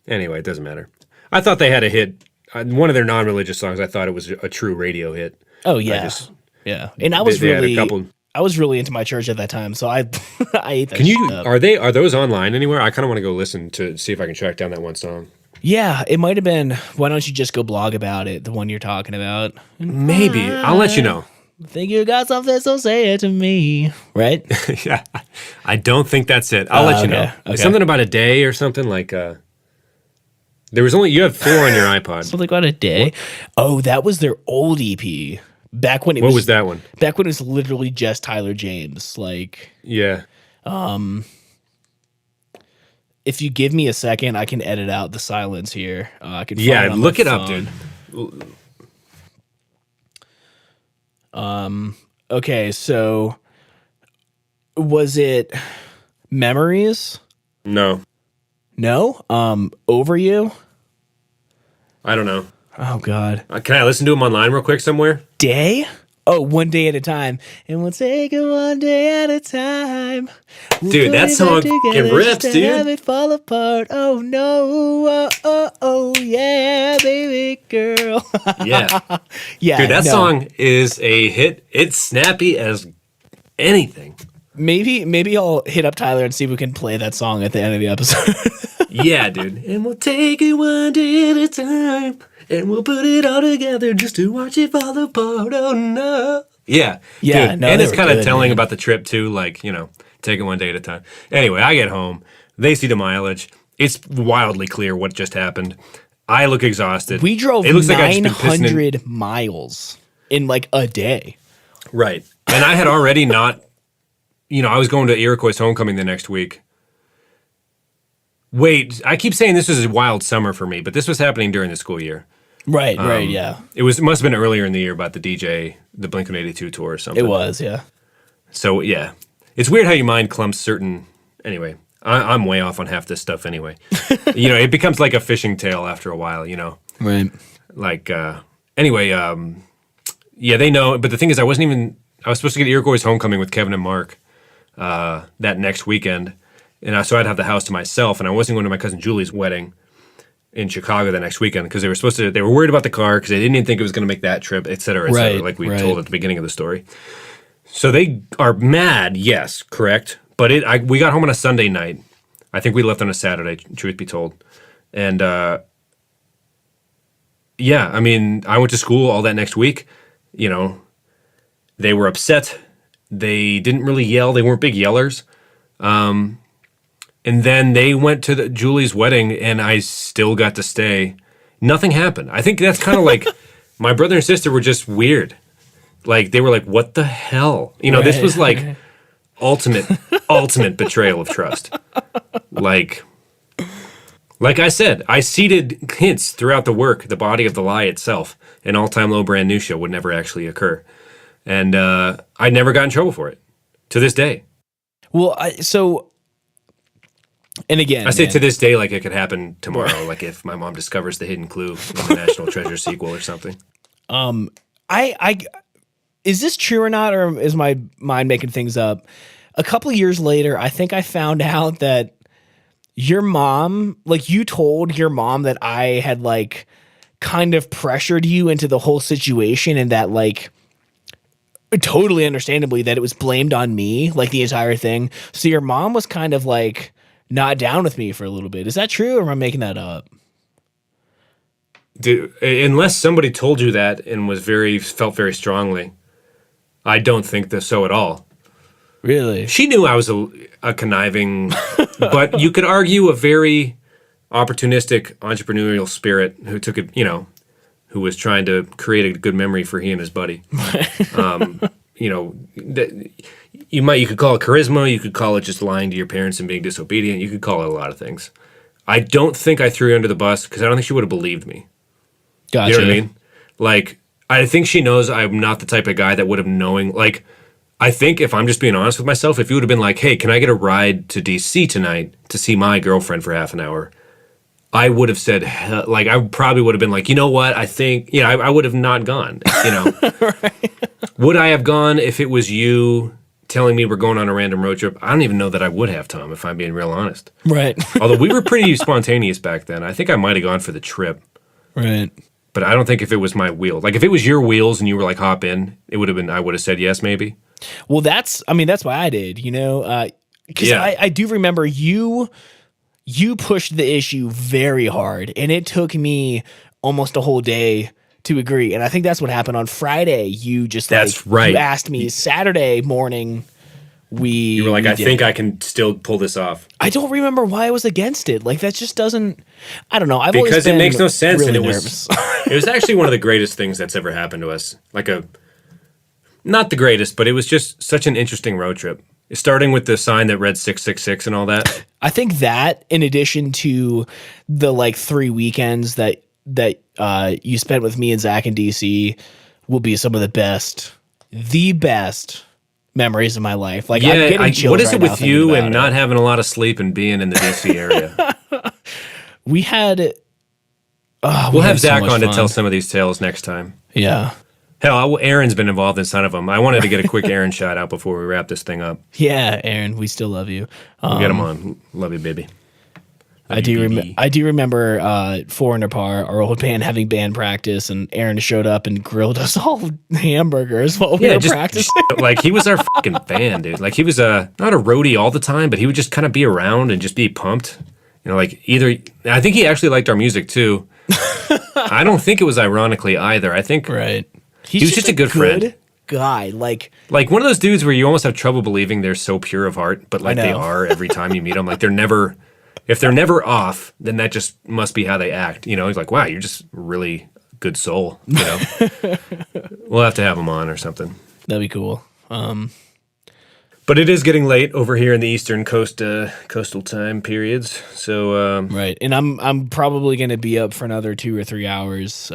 Anyway, it doesn't matter. I thought they had a hit. One of their non-religious songs, I thought it was a true radio hit. Oh yeah. Yeah. And I was they had a really couple. I was really into my church at that time, so I I ate that Can shit you up. are those online anywhere? I kind of want to go listen to see if I can track down that one song. Yeah, it might have been. Why don't you just go blog about it? The one you're talking about. Maybe I'll let you know. Think you got something, so say it to me. Right? Yeah, I don't think that's it. I'll let you know. Okay. Something about a day or something like. There was only you have 4 on your iPod. Something about a day. Oh, that was their old EP. Back when it What was that one? Back when it was literally just Tyler James. Like, Yeah. if you give me a second, I can edit out the silence here. I can. Find Yeah, on look my it up, phone. dude. Okay, so was it Memories? No, No. Over You. I don't know. Oh God. Can I listen to them online real quick somewhere? Day? Oh, one day at a time. And we'll take it one day at a time. We'll Dude, put that it song back fucking together rips, just to dude. Have it fall apart. Oh no. Oh, yeah, baby girl. Yeah. Yeah. Dude, that no. song is a hit. It's snappy as anything. Maybe I'll hit up Tyler and see if we can play that song at the end of the episode. Yeah, dude. And we'll take it one day at a time, and we'll put it all together just to watch it fall apart. Oh no. Yeah. Yeah, dude. no, And they it's were kind of good, telling man. about the trip too, like, you know, take it one day at a time. Anyway, I get home. They see the mileage. It's wildly clear what just happened. I look exhausted. We drove It looks like I've just been pissing in- 900 miles in like a day. Right. And I had already not, you know, I was going to Iroquois homecoming the next week. Wait, I keep saying this was a wild summer for me, but this was happening during the school year. Right, yeah. It must have been earlier in the year about the DJ, the Blink-182 tour or something. It was, yeah. So, yeah. It's weird how your mind clumps certain... Anyway, I'm way off on half this stuff anyway. You know, it becomes like a fishing tale after a while, you know. Right. Like, anyway, yeah, they know. But the thing is, I was supposed to get Iroquois homecoming with Kevin and Mark that next weekend. And so I'd have the house to myself, and I wasn't going to my cousin Julie's wedding in Chicago the next weekend because they were worried about the car because they didn't even think it was going to make that trip, et cetera, Right, like we right. told at the beginning of the story. So they are mad, yes, correct. But we got home on a Sunday night. I think we left on a Saturday, truth be told. And yeah, I mean, I went to school all that next week. You know, they were upset. They didn't really yell. They weren't big yellers. And then they went to Julie's wedding, and I still got to stay. Nothing happened. I think that's kind of like my brother and sister were just weird. Like, they were like, what the hell? You know, this was like ultimate betrayal of trust. Like I said, I seeded hints throughout the work, the body of the lie itself. An all-time low brand new show would never actually occur. And I never got in trouble for it to this day. Well, and again, I say man, to this day like it could happen tomorrow, like if my mom discovers the hidden clue in the National Treasure sequel or something. I is this true or not, or is my mind making things up? A couple of years later, I think I found out that your mom, like you told your mom that I had like kind of pressured you into the whole situation, and that like totally understandably that it was blamed on me, like the entire thing. So your mom was kind of like not down with me for a little bit. Is that true, or am I making that up? Dude, unless somebody told you that and felt very strongly, I don't think so at all. Really? She knew I was a conniving, but you could argue a very opportunistic entrepreneurial spirit who took it, you know, who was trying to create a good memory for he and his buddy. You know, you could call it charisma. You could call it just lying to your parents and being disobedient. You could call it a lot of things. I don't think I threw her under the bus because I don't think she would have believed me. Gotcha. You know what I mean? Like, I think she knows I'm not the type of guy that would have knowing, like, I think if I'm just being honest with myself, if you would have been like, hey, can I get a ride to DC tonight to see my girlfriend for half an hour? I would have said, like, I probably would have been like, you know what? I think, I would have not gone, Right. Would I have gone if it was you telling me we're going on a random road trip? I don't even know that I would have, Tom, if I'm being real honest. Right. Although we were pretty spontaneous back then. I think I might have gone for the trip. Right. But I don't think if it was my wheel. Like, if it was your wheels and you were like, hop in, it would have been, I would have said yes, maybe. Well, that's why I did, because I do remember you pushed the issue very hard, and it took me almost a whole day to agree. And I think that's what happened on Friday. You just, that's right. You asked me Saturday morning. You were like, I think I can still pull this off. I don't remember why I was against it. Like, that just doesn't, I don't know. Because it makes no sense. Really and nervous. It was actually one of the greatest things that's ever happened to us. Not the greatest, but it was just such an interesting road trip. Starting with the sign that read 666 and all that. I think that, in addition to the 3 weekends that you spent with me and Zach in DC, will be some of the best memories of my life. Like, I'm getting chills what is right it now with thinking you about and it. not having a lot of sleep and being in the DC area? We had. We'll have so Zach much on to fun. tell some of these tales next time. Yeah. Hell, Aaron's been involved in some of them. I wanted to get a quick Aaron shout out before we wrap this thing up. Yeah, Aaron, we still love you. We'll get him on. Love you, baby. I do remember Four Under Par, our old band, having band practice, and Aaron showed up and grilled us all hamburgers while we were practicing. Like, he was our fucking fan, dude. Like, he was not a roadie all the time, but he would just kind of be around and just be pumped. I think he actually liked our music too. I don't think it was ironically either. I think right. He was just a good friend. Guy, like one of those dudes where you almost have trouble believing they're so pure of heart, but they are every time you meet them. Like, if they're never off, then that just must be how they act. He's like, wow, you're just really good soul. We'll have to have him on or something. That'd be cool. But it is getting late over here in the Eastern coastal time periods. So right, and I'm probably going to be up for another 2 or 3 hours,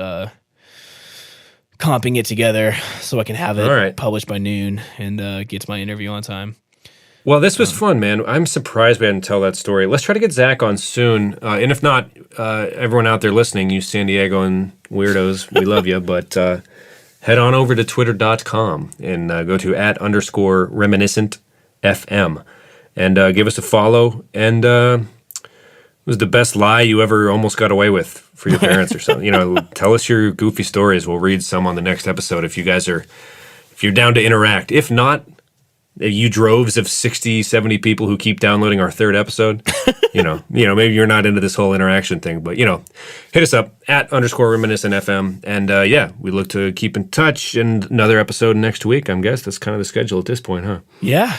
comping it together so I can have it published by noon and get to my interview on time. Well, this was fun, man. I'm surprised we hadn't tell that story. Let's try to get Zach on soon. And if not, everyone out there listening, you San Diego and weirdos, we love you. But head on over to twitter.com and go to @_reminiscent FM and give us a follow. And it was the best lie you ever almost got away with for your parents or something. Tell us your goofy stories. We'll read some on the next episode if you're down to interact. If not, you droves of 60, 70 people who keep downloading our third episode, maybe you're not into this whole interaction thing, but, hit us up @_reminiscent FM. And we look to keep in touch, and another episode next week. I guess that's kind of the schedule at this point, huh? Yeah.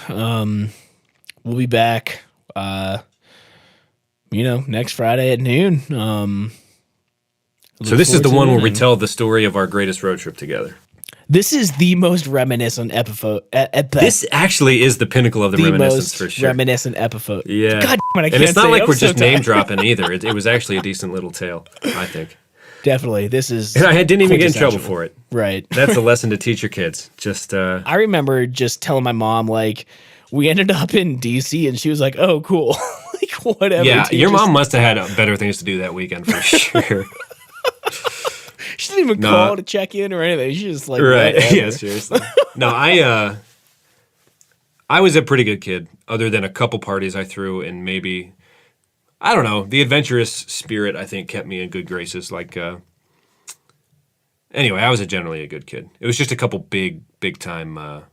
We'll be back, next Friday at noon. So this is the one where we tell the story of our greatest road trip together. This is the most reminiscent episode. This actually is the pinnacle of the reminiscence, for sure. Reminiscent episode. Yeah. God damn it, I can't and it's not say like I'm we're so just name dropping either. It was actually a decent little tale, I think. Definitely. This is. And I didn't even get in trouble for it. Right. That's a lesson to teach your kids. Just. I remember just telling my mom, we ended up in DC, and she was like, "Oh, cool." Whatever. Yeah, your mom must have had better things to do that weekend for sure. She didn't even call to check in or anything. She just right. Whatever. Yeah, seriously. No, I was a pretty good kid, other than a couple parties I threw, and maybe, I don't know, the adventurous spirit, I think, kept me in good graces. Anyway, I was generally a good kid. It was just a couple big time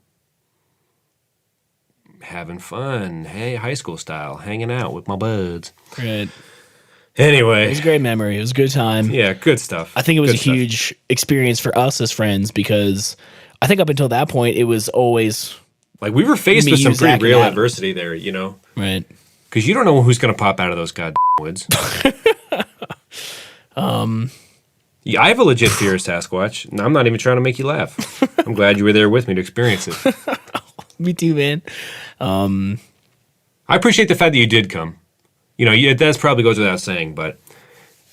having fun, high school style, hanging out with my buds. Right. Anyway. It was a great memory. It was a good time. Yeah, good stuff. I think it was a huge experience for us as friends because I think up until that point, it was always... we were faced with some pretty real adversity there, Right. Because you don't know who's going to pop out of those goddamn woods. Yeah, I have a legit fear of Sasquatch, and I'm not even trying to make you laugh. I'm glad you were there with me to experience it. Me too, man. I appreciate the fact that you did come. That probably goes without saying, but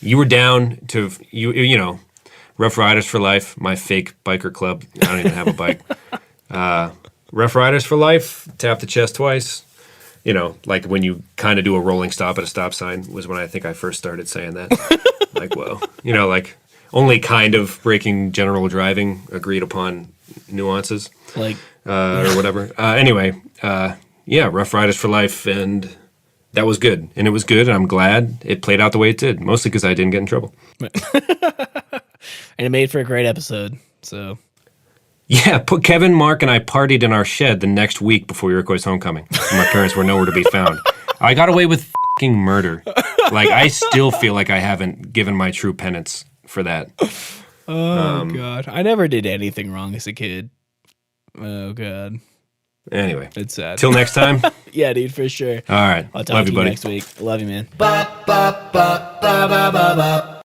you were down to, Rough Riders for Life, my fake biker club. I don't even have a bike. Rough Riders for Life, tap the chest twice. You know, like when you kind of do a rolling stop at a stop sign was when I think I first started saying that. Like, whoa. You know, like only kind of breaking general driving agreed upon nuances. Like, or whatever. Anyway, yeah, Rough Riders for Life, and that was good. And it was good, and I'm glad it played out the way it did, mostly because I didn't get in trouble. and it made for a great episode, so... Yeah, Kevin, Mark, and I partied in our shed the next week before Iroquois homecoming. My parents were nowhere to be found. I got away with fucking murder. Like, I still feel like I haven't given my true penance for that. Oh, God. I never did anything wrong as a kid. Oh, God. Anyway. It's sad. Till next time? Yeah, dude, for sure. All right. I'll talk Love to you, you buddy. next week. Love you, man. Ba ba ba ba ba ba ba.